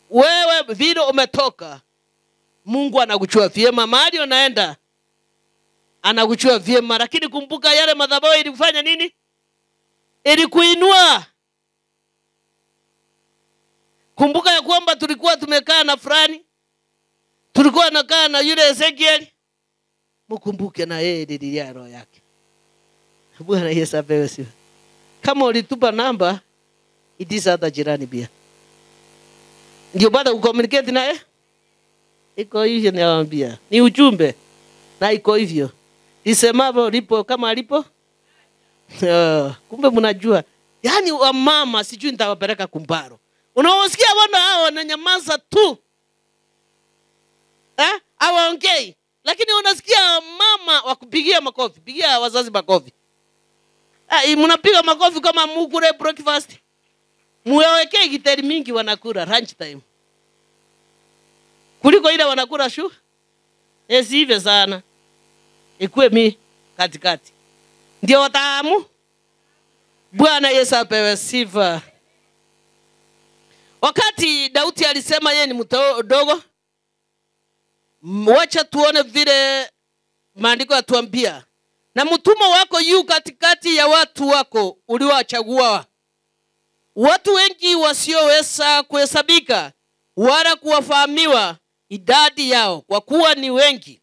Wewe vile umetoka, Mungu anakuchua vyema. Mahali unaenda anakuchua vyema, lakini kumbuka yale madhabahu ilikufanya nini? Ilikuinua. Kumbuka ya kwamba tulikuwa tumekaa na fulani, tulikuwa nakaa na yule Ezekiel. Mkumbuke na yeye ndiye roho yake. Bwana Yesu apewe sifa. Kama ulitupa namba, itisa hata jirani pia. Ndio baada ucommunicate naye. Iko hivyo nawaambia. Ni ujumbe. Na iko hivyo. Isemavyo lipo kama alipo. Kumbe mnajua. Yaani wamama sijui nitawapeleka kumbaro. Unaosikia wana hao wananyamaza tu. Hawaongei. Lakini unasikia mama wakupigia makofi. Pigia wazazi makofi. Mnapiga makofi kama mukule breakfast. Muwekee gitari mingi wanakula lunch time. Kuliko ile wanakula shu. Sive sana. Ikue mi katikati. Ndio watamu. Bwana Yesu apewe sifa. Wakati Daudi alisema yeye ni mdogo, wacha tuone vile maandiko yatuambia. Na mtumwa wako yu katikati ya watu wako uliowachagua. Watu wengi wasioweza kuhesabika wala kuwafahamiwa idadi yao, kwa kuwa ni wengi.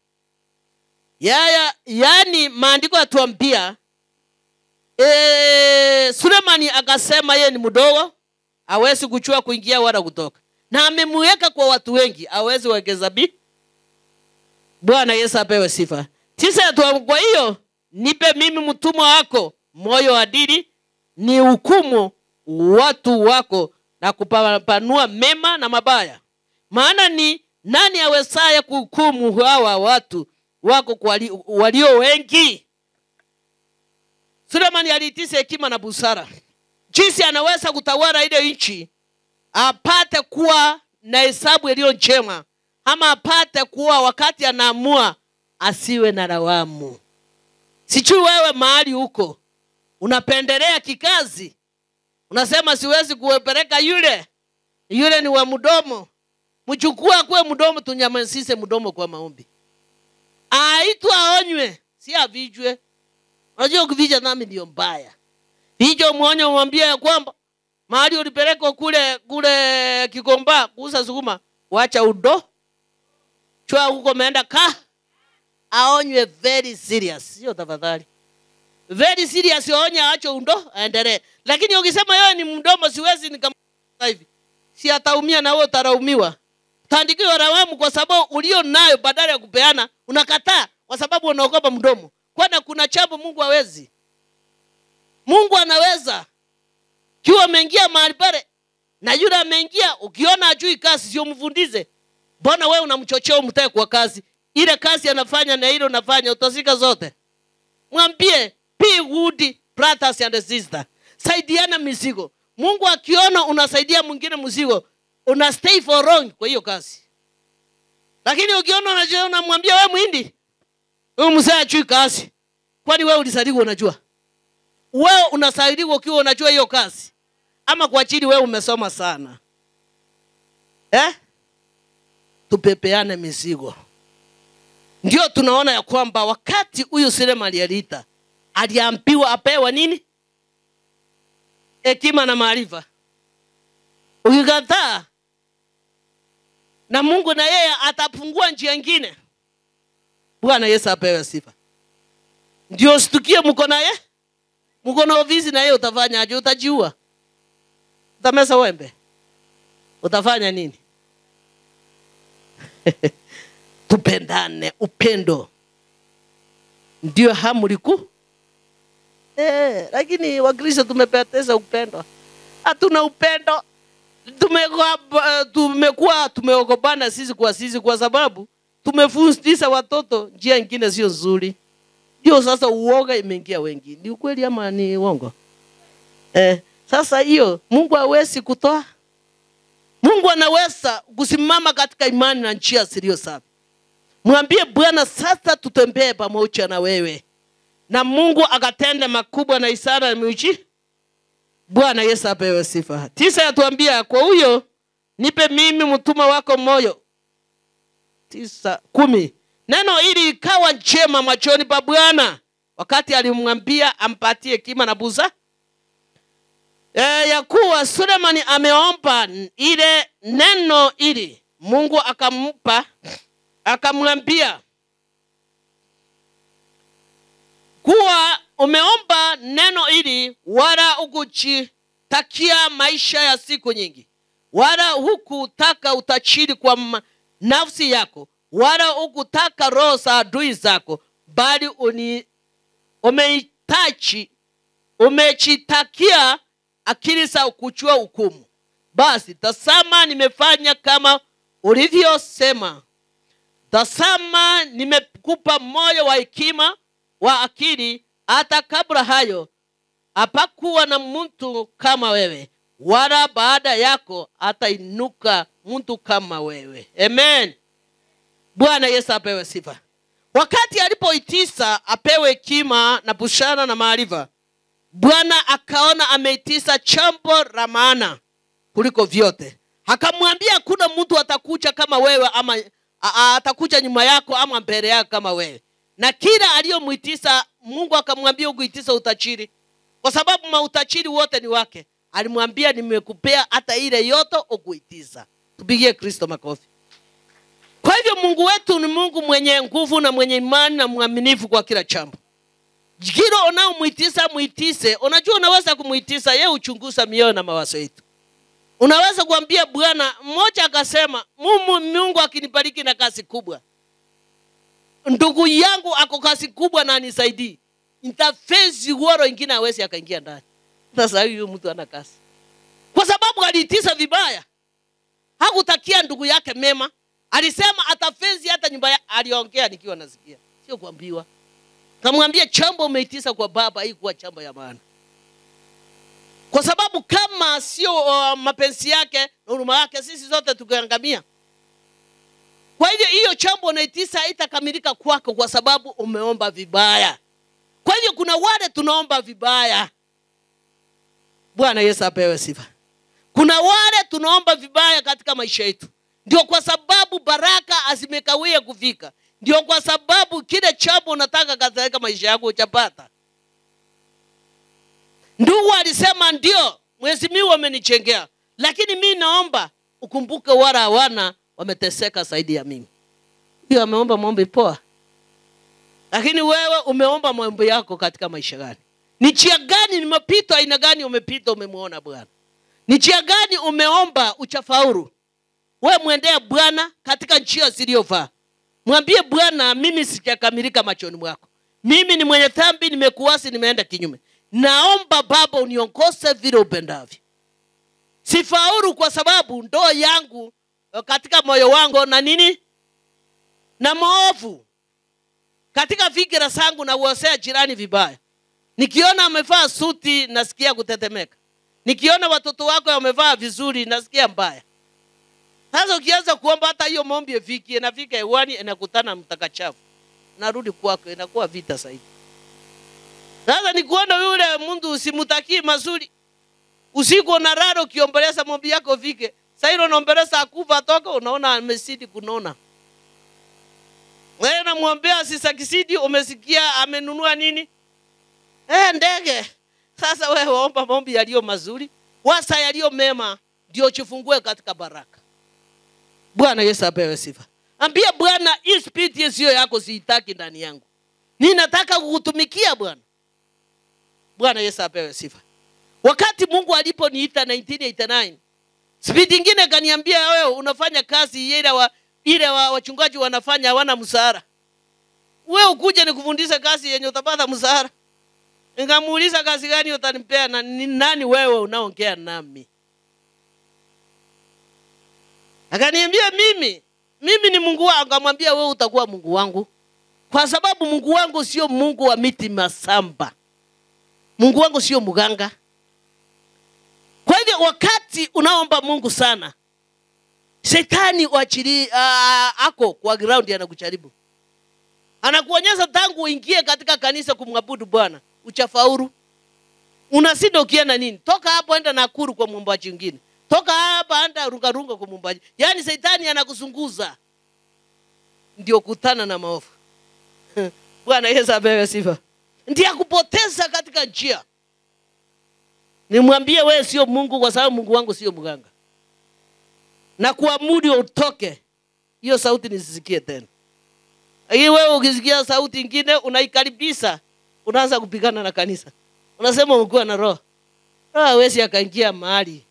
Yani maandiko yatuambia Sulemani akasema yeye ni mdogo, hawezi kuchua kuingia wala kutoka. Na amemweka kwa watu wengi, hawezi kuhesabi. Bwana Yesu apewe sifa. Kwa hiyo nipe mimi mtumwa wako moyo adili, ni hukumu watu wako na kupanua mema na mabaya. Maana ni nani awezaye kuhukumu hawa watu wako walio wengi? Sulemani aliitisa hekima na busara. Jinsi anaweza kutawala ile nchi, apate kuwa na hesabu iliyo njema, ama apate kuwa wakati anaamua asiwe na lawamu. Sijui wewe mahali huko unapendelea kikazi. Unasema siwezi kuwepeleka yule ni wa mdomo. Mchukua kwa mdomo, tunyamazishe mdomo kwa maombi. Aitwa aonywe, si avijwe. Unajua ukivija nami ndio mbaya. Hicho muonyo mwambie ya kwamba mahali ulipeleka kule Kikomba kuuza sukuma, wacha udo. Chua huko meenda aonywe very serious. Sio tafadhali. Very serious aonya acho undo aendelee. Lakini ukisema yeye ni mdomo siwezi nikamwambia hivi, si ataumia na wewe utaraumiwa. Tandikiwa lawamu kwa sababu ulio nayo badala ya kupeana unakataa kwa sababu unaogopa mdomo. Kwani kuna jambo Mungu hawezi? Mungu anaweza. Kiwa ameingia mahali pale na yule ameingia, ukiona ajui kazi sio mfundize. Mbona wewe unamchochea umtake kwa kazi? Ile kazi anafanya na ile unafanya utasika zote. Mwambie be good brothers and sisters. Saidiana mizigo. Mungu akiona unasaidia mwingine mzigo, una stay for long kwa hiyo kazi. Lakini ukiona unamwambia wewe muhindi, wewe mzee ajui kazi. Kwani wewe ulisaidiwa unajua? Wewe unasaidiwa ukiwa unajua hiyo kazi. Ama kwa ajili wewe umesoma sana. Tupepeane mizigo. Ndio tunaona ya kwamba wakati huyu Sulemani aliita, aliambiwa apewa nini? Hekima na maarifa. Ukikataa, na Mungu na yeye atafungua njia nyingine. Bwana Yesu apewe sifa. Ndio stukie mko naye? Mko na ofisi na yeye utafanya aje? Utajiua. Utamesa wembe. Utafanya nini? Tupendane, upendo ndio amri kuu. Lakini Wakristo tumepoteza upendo. Hatuna upendo. Tumekuwa tumeogopana sisi kwa sababu tumefundisha watoto njia nyingine sio nzuri. Ndio sasa uoga imeingia wengi. Ni ukweli ama ni uongo? Sasa hiyo Mungu hawezi kutoa. Mungu anaweza kusimama katika imani na njia zilizo safi. Mwambie Bwana, sasa tutembee pamoja na wewe. Na Mungu akatenda makubwa na ishara na miujiza. Bwana Yesu apewe sifa. 9 yatuambia, kwa huyo nipe mimi mtuma wako moyo. 9:10. Neno hili ikawa njema machoni pa Bwana wakati alimwambia ampatie hekima na busara. Ya kuwa Sulemani ameomba ile neno hili. Mungu akampa, akamwambia kuwa umeomba neno hili, wala ukujitakia maisha ya siku nyingi, wala hukutaka utajiri kwa nafsi yako, wala hukutaka roho za adui zako, bali umejitakia akili za kujua hukumu. Basi tazama, nimefanya kama ulivyosema. Tazama, nimekupa moyo wa hekima wa akili. Hata kabla hayo hapakuwa na mtu kama wewe, wala baada yako atainuka mtu kama wewe. Amen. Bwana Yesu apewe sifa. Wakati alipoitisa apewe hekima na busara na maarifa, Bwana akaona ameitisa jambo la maana kuliko vyote. Akamwambia hakuna mtu atakuja kama wewe, ama atakuja nyuma yako ama mbele yako kama wewe. Na kila aliyomuitisa, Mungu akamwambia ukuitisa utajiri, kwa sababu mautajiri wote ni wake. Alimwambia nimekupea hata ile yote ukuitisa. Tupigie Kristo makofi. Kwa hivyo Mungu wetu ni Mungu mwenye nguvu na mwenye imani na mwaminifu kwa kila jambo. Kila unaomuitisa muitise. Unajua unaweza kumuitisa, yeye uchunguza mioyo na mawazo yetu. Unaweza kuambia Bwana, mmoja akasema, Mungu akinibariki na kazi kubwa, ndugu yangu ako kazi kubwa na anisaidii, interface woro ingine hawezi akaingia ndani. Sasa huyu mtu ana kazi, kwa sababu aliitisa vibaya. Hakutakia ndugu yake mema. Alisema atafezi hata nyumba yake. Aliongea nikiwa nasikia, sio kuambiwa. Kamwambia jambo umeitisa kwa baba, haikuwa jambo ya maana. Kwa sababu kama sio mapenzi yake na huruma yake, sisi zote tungeangamia. Kwa hivyo hiyo jambo unaitisa haitakamilika kwako kwa sababu umeomba vibaya. Kwa hivyo kuna wale tunaomba vibaya. Bwana Yesu apewe sifa. Kuna wale tunaomba vibaya katika maisha yetu. Ndio kwa sababu baraka azimekawia kufika. Ndio kwa sababu kile jambo unataka katika maisha yako utapata. Ndugu alisema ndio, Mwenyezi Mungu amenichengea, lakini mimi naomba ukumbuke wala hawana wameteseka zaidi ya mimi. Hiyo ameomba maombi poa. Lakini wewe umeomba maombi yako katika maisha gani? Ni njia gani, ni mapito aina gani umepita umemuona Bwana? Ni njia gani umeomba uchafauru? Wewe muendea Bwana katika njia zilizofaa. Mwambie Bwana, mimi sijakamilika machoni mwako. Mimi ni mwenye dhambi, nimekuasi, nimeenda kinyume. Naomba Baba uniongoze vile upendavyo. Sifaulu kwa sababu ndoa yangu katika moyo wangu na nini? Na maovu. Katika fikira zangu na uosea jirani vibaya. Nikiona amevaa suti nasikia kutetemeka. Nikiona watoto wako wamevaa vizuri nasikia mbaya. Sasa ukianza kuomba hata hiyo maombi ifike, inafika hewani inakutana mtakachafu. Narudi kwako, inakuwa vita zaidi. Sasa nikuona yule mtu usimtakii mazuri. Usiku unalala ukiomboleza maombi yako vike. Sasa hilo unaomboleza akufa toka, unaona amesidi kunona. Wewe unamwombea asisakisidi, umesikia amenunua nini? Ndege. Sasa wewe omba maombi yaliyo mazuri, wasa yaliyo mema, ndio chifungue katika baraka. Bwana Yesu apewe sifa. Ambia Bwana, hii spirit yesiyo yako siitaki ndani yangu. Ninataka kukutumikia Bwana. Bwana Yesu apewe sifa. Wakati Mungu aliponiita 1989, spirit nyingine kaniambia wewe unafanya kazi ile wachungaji wanafanya hawana mshahara. Wewe ukuje nikufundishe kazi yenye utapata mshahara. Ningamuuliza kazi gani utanipea na nani wewe unaongea nami? Akaniambia mimi mimi ni Mungu wako. Akamwambia wewe utakuwa Mungu wangu. Kwa sababu Mungu wangu sio Mungu wa miti masamba. Mungu wangu sio mganga. Kwa hivyo wakati unaomba Mungu sana, Shetani wachili ako kwa ground anakucharibu. Anakuonyesha tangu uingie katika kanisa kumwabudu Bwana, uchafauru. Unashinda ukienda nini? Toka hapo enda Nakuru kwa mwombaji mwingine. Toka hapa enda runga kwa mwombaji. Yaani Shetani anakusunguza. Ndio kutana na maovu. Bwana Yesu apewe sifa. Ndiye akupoteza katika njia. Nimwambie wewe sio Mungu kwa sababu Mungu wangu sio mganga. Na kuamuru utoke. Hiyo sauti nisisikie tena. Hii wewe ukisikia sauti nyingine unaikaribisha, unaanza kupigana na kanisa. Unasema Mungu ana roho. Roho hawezi akaingia mahali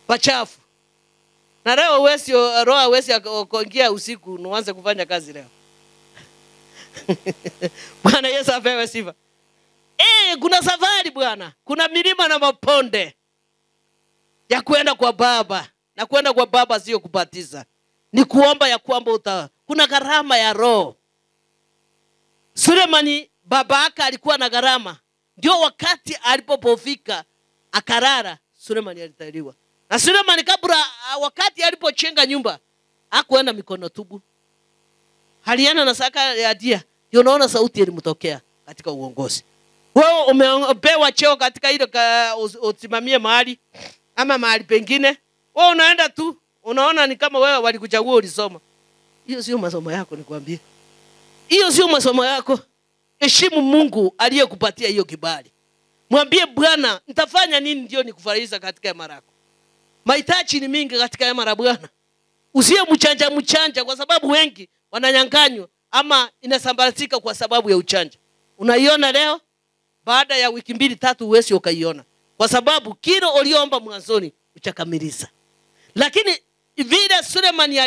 pachafu. Na leo roho hawezi akaingia usiku uanze kufanya kazi leo. Bwana Yesu apewe sifa. Kuna safari Bwana. Kuna milima na maponde ya kwenda kwa Baba. Na kwenda kwa Baba sio kubatiza. Ni kuomba ya kwamba kuna gharama ya roho. Sulemani baba yake alikuwa na gharama. Ndio wakati alipopofika akarara, Sulemani alitahiriwa. Na Sulemani kabla wakati alipochenga nyumba, hakuenda mikono tubu. Haliana na saka ya dia. Ndio unaona sauti ilimtokea katika uongozi. Wewe umepewa cheo katika ile usimamie mahali ama mahali pengine. Wewe unaenda tu, unaona ni kama wewe walikuchagua ulisoma. Hiyo sio masomo yako nikwambie. Hiyo sio masomo yako. Heshimu Mungu aliyekupatia hiyo kibali. Mwambie Bwana, nitafanya nini ndio nikufurahisha katika hema lako. Mahitaji ni mingi katika hema la Bwana. Usiye mchanja kwa sababu wengi wananyanganywa ama inasambaratika kwa sababu ya uchanja. Unaiona leo, baada ya wiki 2-3 uwezi ukaiona. Kwa sababu kile uliomba mwanzoni uchakamiliza. Lakini vile Sulemani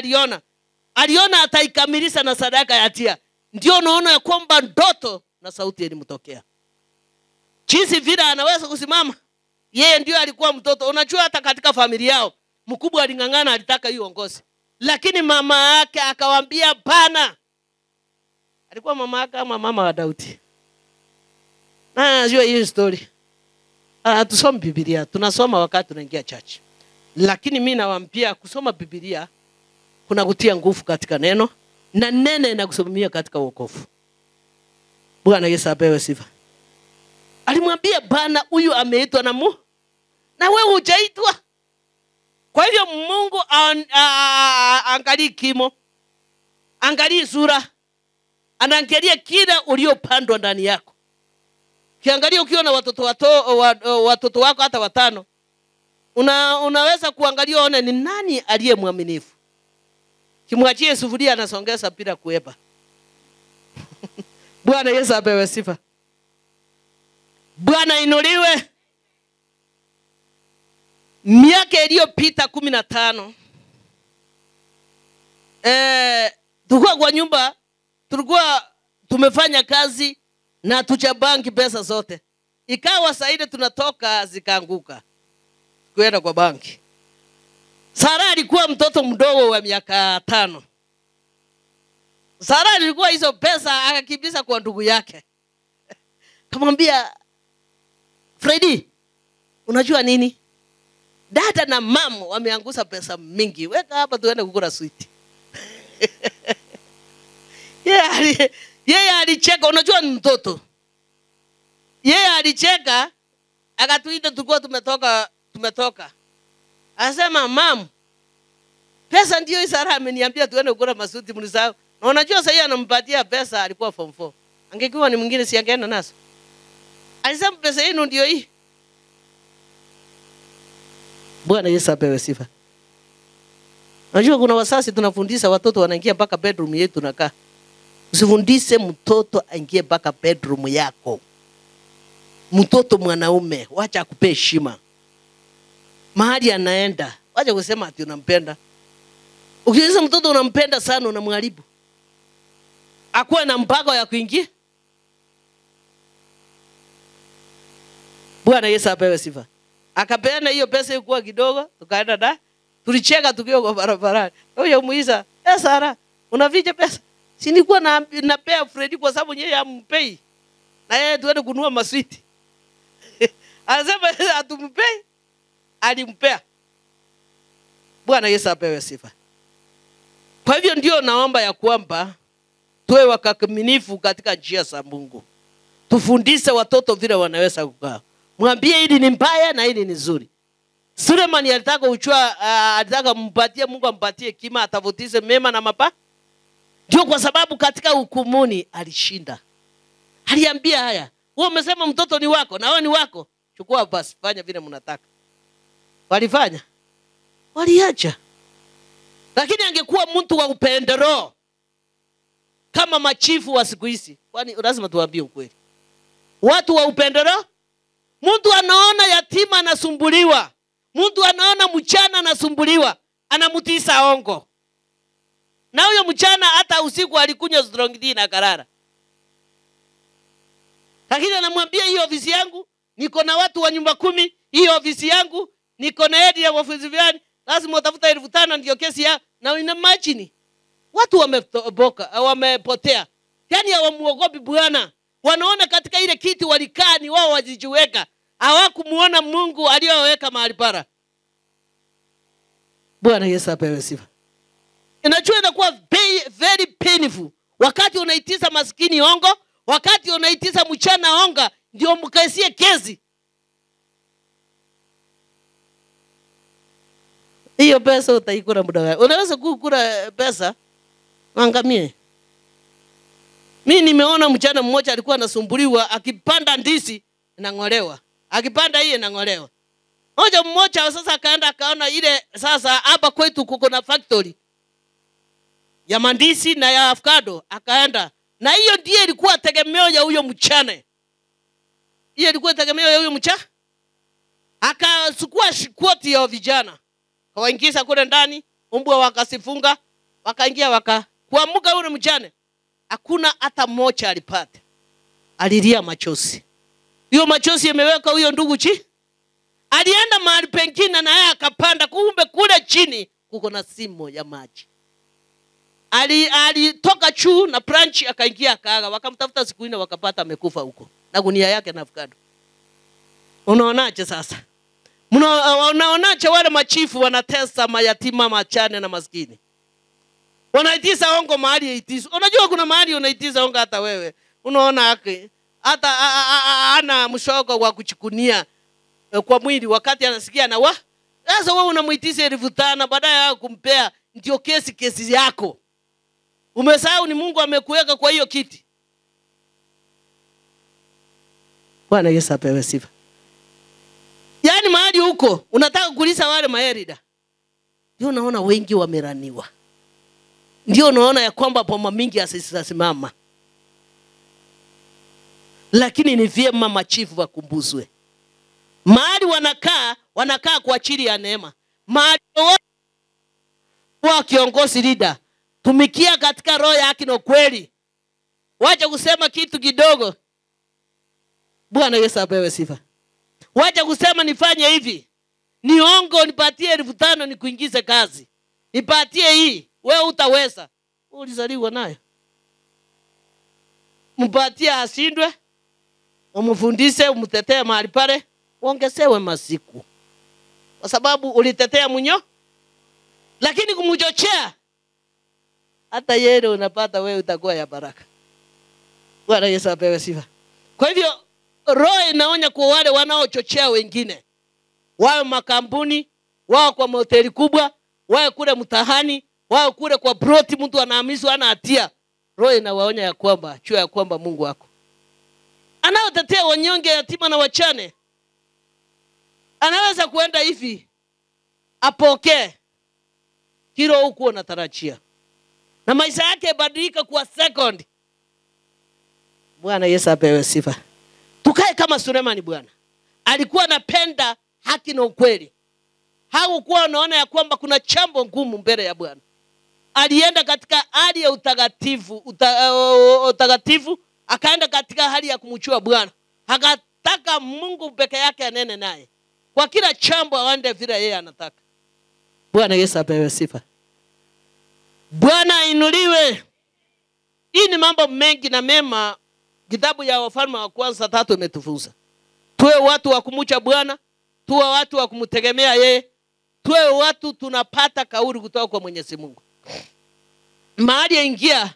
aliona ataikamilisha na sadaka ya hatia. Ndio unaona ya kwamba ndoto na sauti ilimtokea. Jinsi vile anaweza kusimama. Yeye ndio alikuwa mtoto. Unajua hata katika familia yao mkubwa alingangana alitaka hiyo uongozi. Lakini mama yake akawaambia bana. Alikuwa mama yake ama mama wa Daudi. Na najua hiyo story. Tusome Biblia. Tunasoma wakati tunaingia church. Lakini mimi nawaambia kusoma Biblia kuna kutia nguvu katika neno na nene na kusomea katika wokovu. Bwana Yesu apewe sifa. Alimwambia bana huyu ameitwa na Mungu na wewe hujaitwa. Kwa hivyo Mungu angalie kimo, angalie sura, anaangalia kila uliopandwa ndani yako. Kiangalia ukiwa na watoto wako hata 5, unaweza kuangalia one ni nani aliye mwaminifu. Kimwachie sufuria anasongeza bila kuepa. Bwana Yesu apewe sifa. Bwana inuliwe. Miaka iliyopita 15. Tulikuwa kwa nyumba, tulikuwa tumefanya kazi na tuchabanki pesa zote. Ikawa saidi tunatoka zikaanguka. Kwenda kwa banki. Sara alikuwa mtoto mdogo wa miaka 5. Sara alikuwa hizo pesa akakibisa kwa ndugu yake. Kamwambia Freddy, unajua nini? Dada na mama wameangusa pesa mingi. Weka hapa tuende kukula sweet. Yeye alicheka, unajua ni mtoto. Yeye alicheka, akatuita tulikuwa tumetoka. Anasema mam, pesa ndio Sara ameniambia tuende kukula masuti mlisahau. Na unajua sasa yeye anampatia pesa alikuwa form 4. Angekuwa ni mwingine si angeenda nazo. Alisema pesa yenu ndio hii. Bwana Yesu apewe sifa. Unajua kuna wasasi tunafundisha watoto wanaingia mpaka bedroom yetu nakaa. Usifundishe mtoto aingie mpaka bedroom yako. Mtoto mwanaume, wacha akupe heshima. Mahali anaenda, wacha kusema ati unampenda. Ukiuliza mtoto unampenda sana unamharibu. Akuwe na mpango ya kuingia. Bwana Yesu apewe sifa. Akapeana hiyo pesa ilikuwa kidogo, tukaenda Tulicheka tukiwa kwa barabarani. Huyo muuliza, Sara, unaficha pesa? Si nilikuwa napea Fred kwa sababu yeye hampei. Na yeye tuende kununua maswiti. Anasema hatumpei. Alimpea. Bwana Yesu apewe sifa. Kwa hivyo ndio naomba ya kwamba tuwe wakaminifu katika njia za Mungu. Tufundishe watoto vile wanaweza kukaa. Mwambie hili ni mbaya na hili ni nzuri. Suleiman alitaka alitaka mpatie Mungu ampatie hekima atafutize mema na mabaya. Ndio kwa sababu katika hukumuni alishinda. Aliambia haya, wewe umesema mtoto ni wako na wewe ni wako. Chukua basi, fanya vile mnataka. Walifanya? Waliacha. Lakini angekuwa mtu wa upendeleo kama machifu wa siku hizi. Kwani lazima tuwaambie ukweli. Watu wa upendeleo, mtu anaona yatima anasumbuliwa. Mtu anaona mchana anasumbuliwa, anamtisa ongo. Na huyo mchana hata usiku alikunywa strong tea na karara. Lakini anamwambia hii ofisi yangu niko na watu wa nyumba 10, hii ofisi yangu niko na head ya ofisi fulani, lazima utafuta 1500 ndio kesi ya. Na imagine watu wamepotea. Yaani hawamuogopi Bwana. Wanaona katika ile kiti walikaa ni wao wajijiweka. Hawakumuona Mungu aliyoweka mahali para. Bwana Yesu apewe sifa. Inajua inakuwa very painful. Wakati unaitiza maskini ongo, wakati unaitiza mchana onga, ndio mkaesie kesi. Hiyo pesa utaikula muda gani? Unaweza kukula pesa angamie. Mimi nimeona mchana mmoja alikuwa anasumbuliwa akipanda ndizi inangolewa. Akipanda hii inangolewa. Mmoja sasa akaenda akaona ile sasa hapa kwetu kuko na factory ya mandisi na ya avocado, akaenda. Na hiyo ndiye ilikuwa tegemeo ya huyo mchana. Hiyo ilikuwa tegemeo ya huyo mchana. Akachukua koti ya vijana. Kawaingiza kule ndani, mbwa wakasifunga, wakaingia kuamuka ule mchana. Hakuna hata mmoja alipata. Alilia machozi. Hiyo machozi yameweka huyo ndugu chini. Alienda mahali pengine na yeye akapanda, kumbe kule chini kuko na simo ya maji. Alitoka juu na branch akaingia akaaga, wakamtafuta siku 4 wakapata amekufa huko na gunia yake na avocado. Unaonaje sasa? Unaonaje wale machifu wanatesa mayatima, machane na maskini? Wanaitiza ongo mahali yaitiza. Unajua kuna mahali unaitiza ongo hata wewe. Unaona yake hata ana mshogo wa kuchikunia kwa mwili wakati anasikia na wa. Sasa wewe unamuitiza 1500 baadaye ya kumpea ndio kesi yako. Umesahau ni Mungu amekuweka kwa hiyo kiti. Bwana Yesu apewe sifa. Yaani mahali huko unataka kulisa wale maherida. Ndio unaona wengi wameraniwa. Ndio unaona ya kwamba poma mingi asisimama. Lakini ni vyema machifu wakumbuzwe. Mahali wanakaa kwa ajili ya neema. Mahali wa kiongozi leader, tumikia katika roho yake na kweli. Wacha kusema kitu kidogo. Bwana Yesu apewe sifa. Wacha kusema nifanye hivi. Niongo nipatie 1500 nikuingize kazi. Nipatie hii, wewe utaweza. Ulizaliwa nayo. Mpatie asindwe. Umfundishe, umtetee mahali pale, ongezewe masiku. Kwa sababu ulitetea munyo. Lakini kumjochea hata yeye unapata wewe utakuwa ya baraka. Bwana Yesu apewe sifa. Kwa hivyo roho inaonya kwa wale wanaochochea wengine. Wao makampuni, wao kwa hoteli kubwa, wao kule mtahani, wao kule kwa broti mtu anahamishwa ana hatia. Roho inawaonya ya kwamba jua ya kwamba Mungu wako anaotetea wanyonge, yatima na wachane. Anaweza kuenda hivi apokee kilo huko unatarajia. Na maisha yake badilika kwa second. Bwana Yesu apewe sifa. Tukae kama Suleiman Bwana. Alikuwa anapenda haki na ukweli. Hakukuwa anaona ya kwamba kuna chambo ngumu mbele ya Bwana. Alienda katika hali ya utakatifu, akaenda katika hali ya kumjua Bwana. Akataka Mungu peke yake anene naye. Kwa kila chambo aende vile yeye anataka. Bwana Yesu apewe sifa. Bwana inuliwe. Hii ni mambo mengi na mema kitabu ya Wafalme wa kwanza 3 imetufunza. Tuwe watu wa kumcha Bwana, tuwe watu wa kumtegemea yeye, tuwe watu tunapata kauli kutoka kwa Mwenyezi Mungu. Mahali ingia,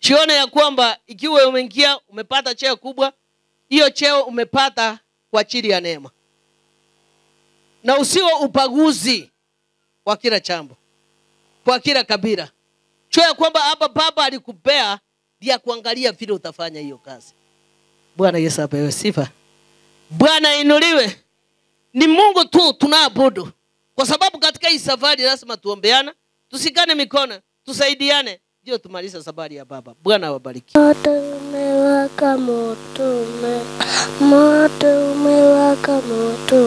jione ya kwamba ikiwa umeingia umepata cheo kubwa, hiyo cheo umepata kwa ajili ya neema. Na usiwe ubaguzi kwa kila jambo, kwa kila kabila. Jua kwamba hapa Baba alikupea dia kuangalia vile utafanya hiyo kazi. Bwana Yesu apewe sifa. Bwana inuliwe. Ni Mungu tu tunaabudu. Kwa sababu katika hii safari lazima tuombeana, tusikane mikono, tusaidiane, ndio tumalize safari ya Baba. Bwana awabariki. Moto umewaka, moto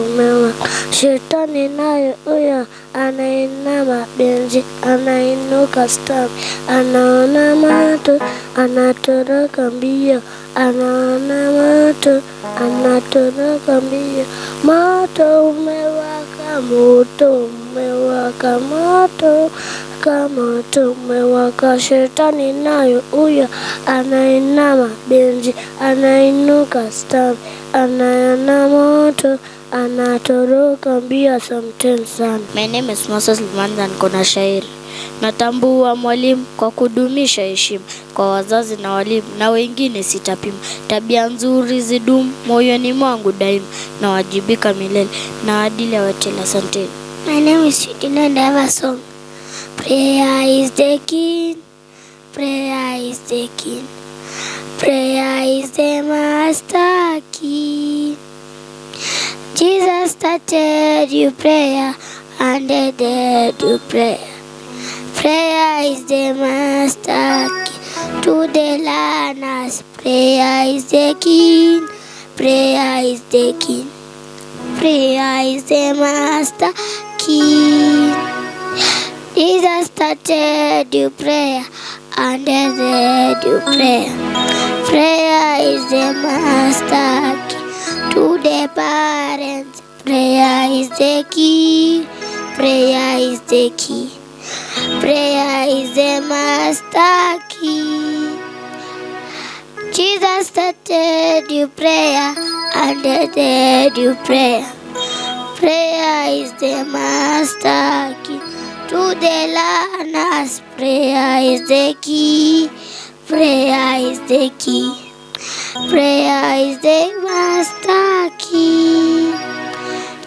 umewaka, Shetani naye huyo anainama benzi, anainuka stamp, anaona moto, anatoroka mbio, anaona moto, anatoroka mbio. Moto umewaka, moto umewaka, moto umewaka. Shetani nayo huyo anainama benzi, anainuka stamp, anaona moto, anatoroka mbio. Asanteni sana. My name is Moses Limandan, kona shairi. Natambua mwalimu kwa kudumisha heshima kwa wazazi na walimu na wengine sitapima. Tabia nzuri zidumu moyoni mwangu daima, na wajibika milele na adili ya watela. Asanteni. My name is Shidina and I have a song. Prayer is the king, prayer is the king, prayer is the master key. Jesus started you prayer and ended you prayer. Prayer is the master key to the learners. Prayer is the king, prayer is the king, prayer is the master key. Jesus started you prayer and ended you prayer. Prayer is the master key to the parents. Prayer is the key, prayer is the key, prayer is the master key. Jesus started you prayer and ended you prayer. Prayer is the master key to the learners. Prayer is the key, prayer is the key, prayer is the master key.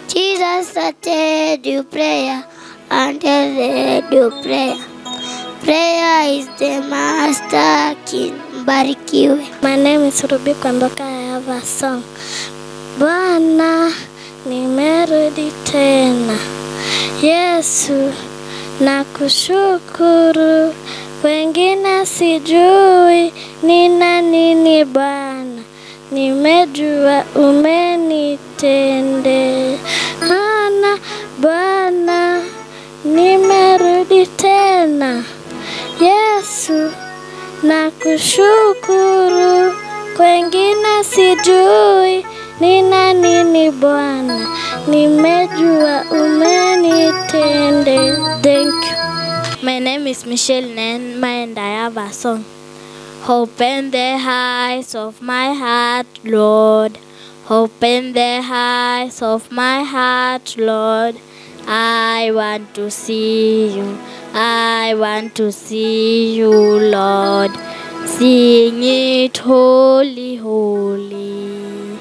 Jesus started you prayer and ended you prayer. Prayer is the master key. Barikiwe. My name is Ruby Kwamboka. I have a song. Bwana nimerudi tena, Yesu nakushukuru, wengine sijui nina nini Bwana, nimejua umenitende. Bwana nimerudi tena, Yesu nakushukuru, wengine sijui nina nini Bwana, nimejua umenitende. Thank you. My name is Michelle Nenma and I have a song. Open the eyes of my heart, Lord. Open the eyes of my heart, Lord. I want to see you. I want to see you, Lord. Sing it holy, holy.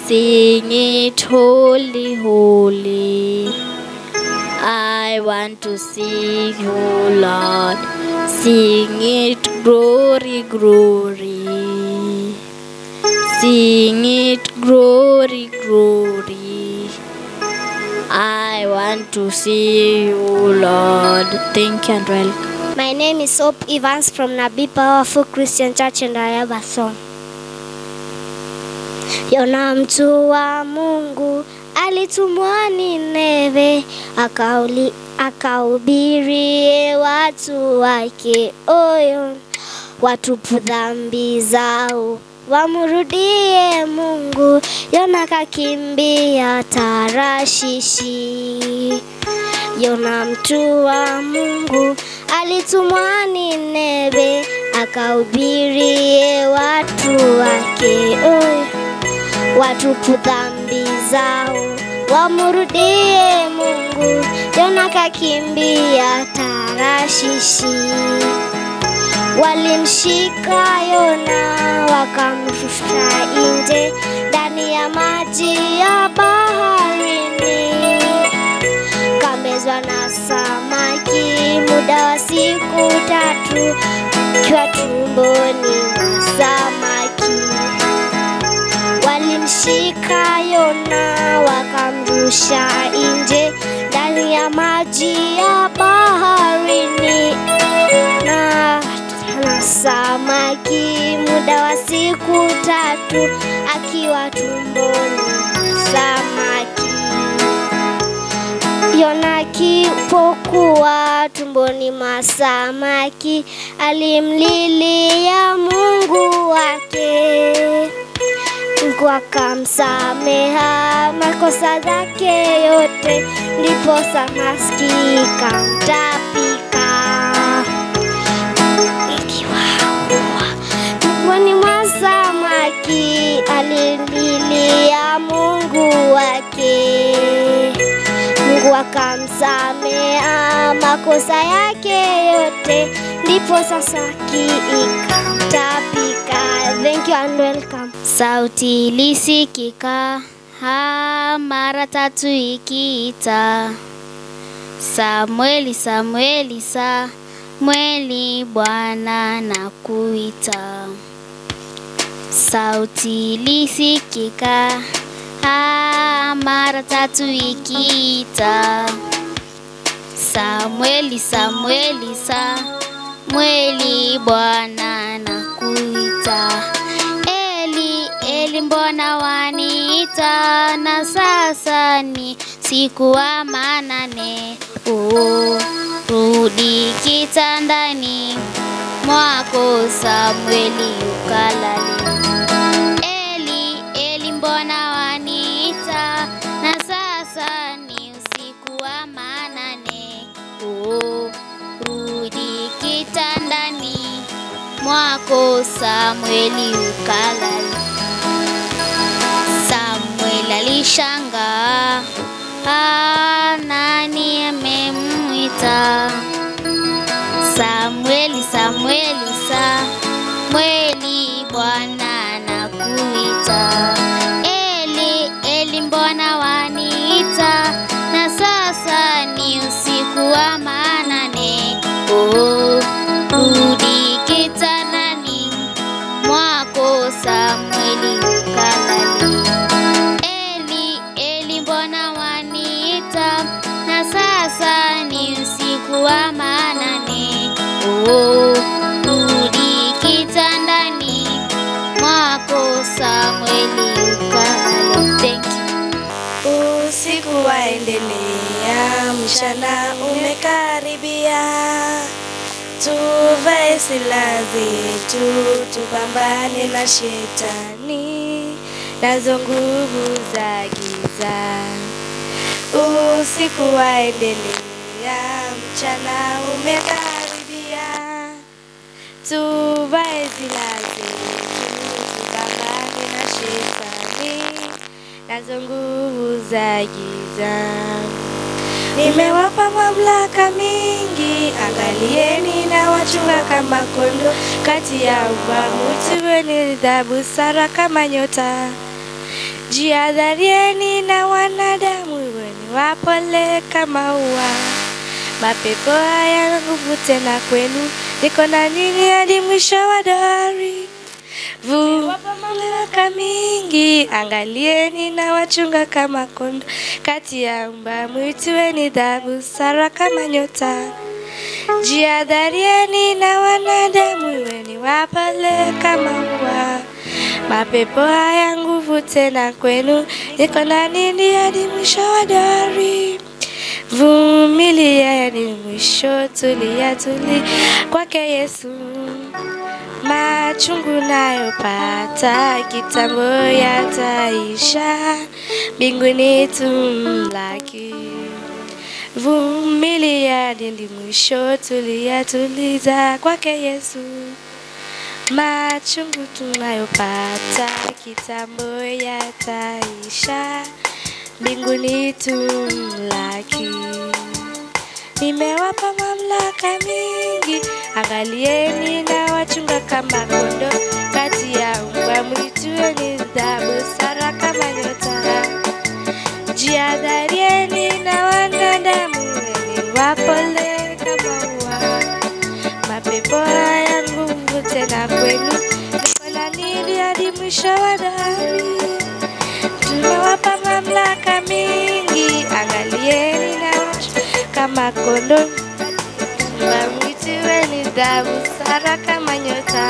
Sing it holy, holy. I want to see you, Lord. Sing it glory, glory. Sing it glory, glory. I want to see you, Lord. Thank you and welcome. My name is Hope Evans from Nabii Powerful Christian Church and I have a song. Yona mtu wa Mungu alitumwa Nineve, akahubiri watu wake oyo, watupu dhambi zao wamrudie Mungu. Yona kakimbia Tarashishi, Yona mtu wa Mungu alitumwa Nineve akahubirie watu wake watupu dhambi zao wamrudie Mungu. Yona kakimbia Tarashishi, walimshika Yona wakamshusha nje ndani ya maji ya baharini. Kamezwa na samaki muda wa siku 3 kiwa tumboni mwa samaki. Walimshika Yona wakamrusha nje ndani ya maji ya baharini. Na samaki muda wa siku 3 akiwa tumboni mwa samaki. Yona alipokuwa tumboni mwa samaki alimlilia Mungu wake. Mungu akamsameha makosa zake yote, ndipo samaki kamtapika. Tumboni mwa samaki alimlilia Mungu wake. Mungu akamsameha makosa yake yote, ndipo samaki ikamtapika. Thank you and welcome. Sauti ilisikika mara 3 ikiita, Samueli, Samueli, Samueli, Bwana nakuita. Sauti ilisikika mara 3 ikiita, Samueli, Samueli, Samueli, Bwana nakuita. Eli, Eli, mbona waniita? Na sasa ni siku wa manane. Rudi kitandani mwako, Samueli ukalale. Eli, Eli, mbona waniita? Na sasa ni usiku wa manane. Rudi kitandani mwako, Samueli ukalale. Samueli alishangaa, nani amemwita? Samueli, Samueli, Samueli, Bwana nakuita. Eli, Eli, mbona waniita? Na sasa ni usiku wa manane. Rudi kitandani mwako, Samueli ukalale. Eli, Eli, mbona waniita? Na sasa ni usiku wa manane. Rudi kitandani mwako, Samueli ukalale. Thank you. Usiku waendelea, mchana umekaribia. Tuvae silaha zetu, tupambane na shetani nazo nguvu za giza. Usiku waendelea, mchana umekaribia. Tuvae silaha zetu, tupambane na shetani nazo nguvu za giza. Nimewapa mamlaka mingi, angalieni na wachunga kama kondoo kati ya mbwa. Tuweni na busara kama nyota, jihadharieni na wanadamu, weni wapole kama ua. Mapepo haya nguvu tena kwenu, niko na nyinyi hadi mwisho wa dahari. Nimewapa mamlaka mingi, angalieni na wachunga kama kondoo kati ya mbwa mwitu. Weni na busara kama nyota, jihadharieni na wanadamu, weni wapole kama ua. Mapepo haya nguvu tena kwenu, niko na ninyi hadi mwisho wa dahari. Vumilia hadi mwisho, tulia kwake Yesu. Machungu nayopata kitambo yataisha, mbinguni tumlaki. vumilia hadi mwisho, tuliza kwake Yesu. Machungu tunayopata kitambo yataisha, mbinguni tumlaki. Nimewapa mamlaka mingi, angalieni na wachunga kama kondoo. Kati ya mbwa mwitu ni busara kama nyota. Jihadharieni na wanadamu, ni wapole kama ua. Mapepo haya nguvu tena kwenu, nikona nini hadi mwisho wa dahari. Tumewapa mamlaka mingi, angalieni na kama kondoo. Mbwa ni busara kama nyota.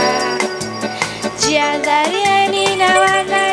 Jihadharieni na wanadamu,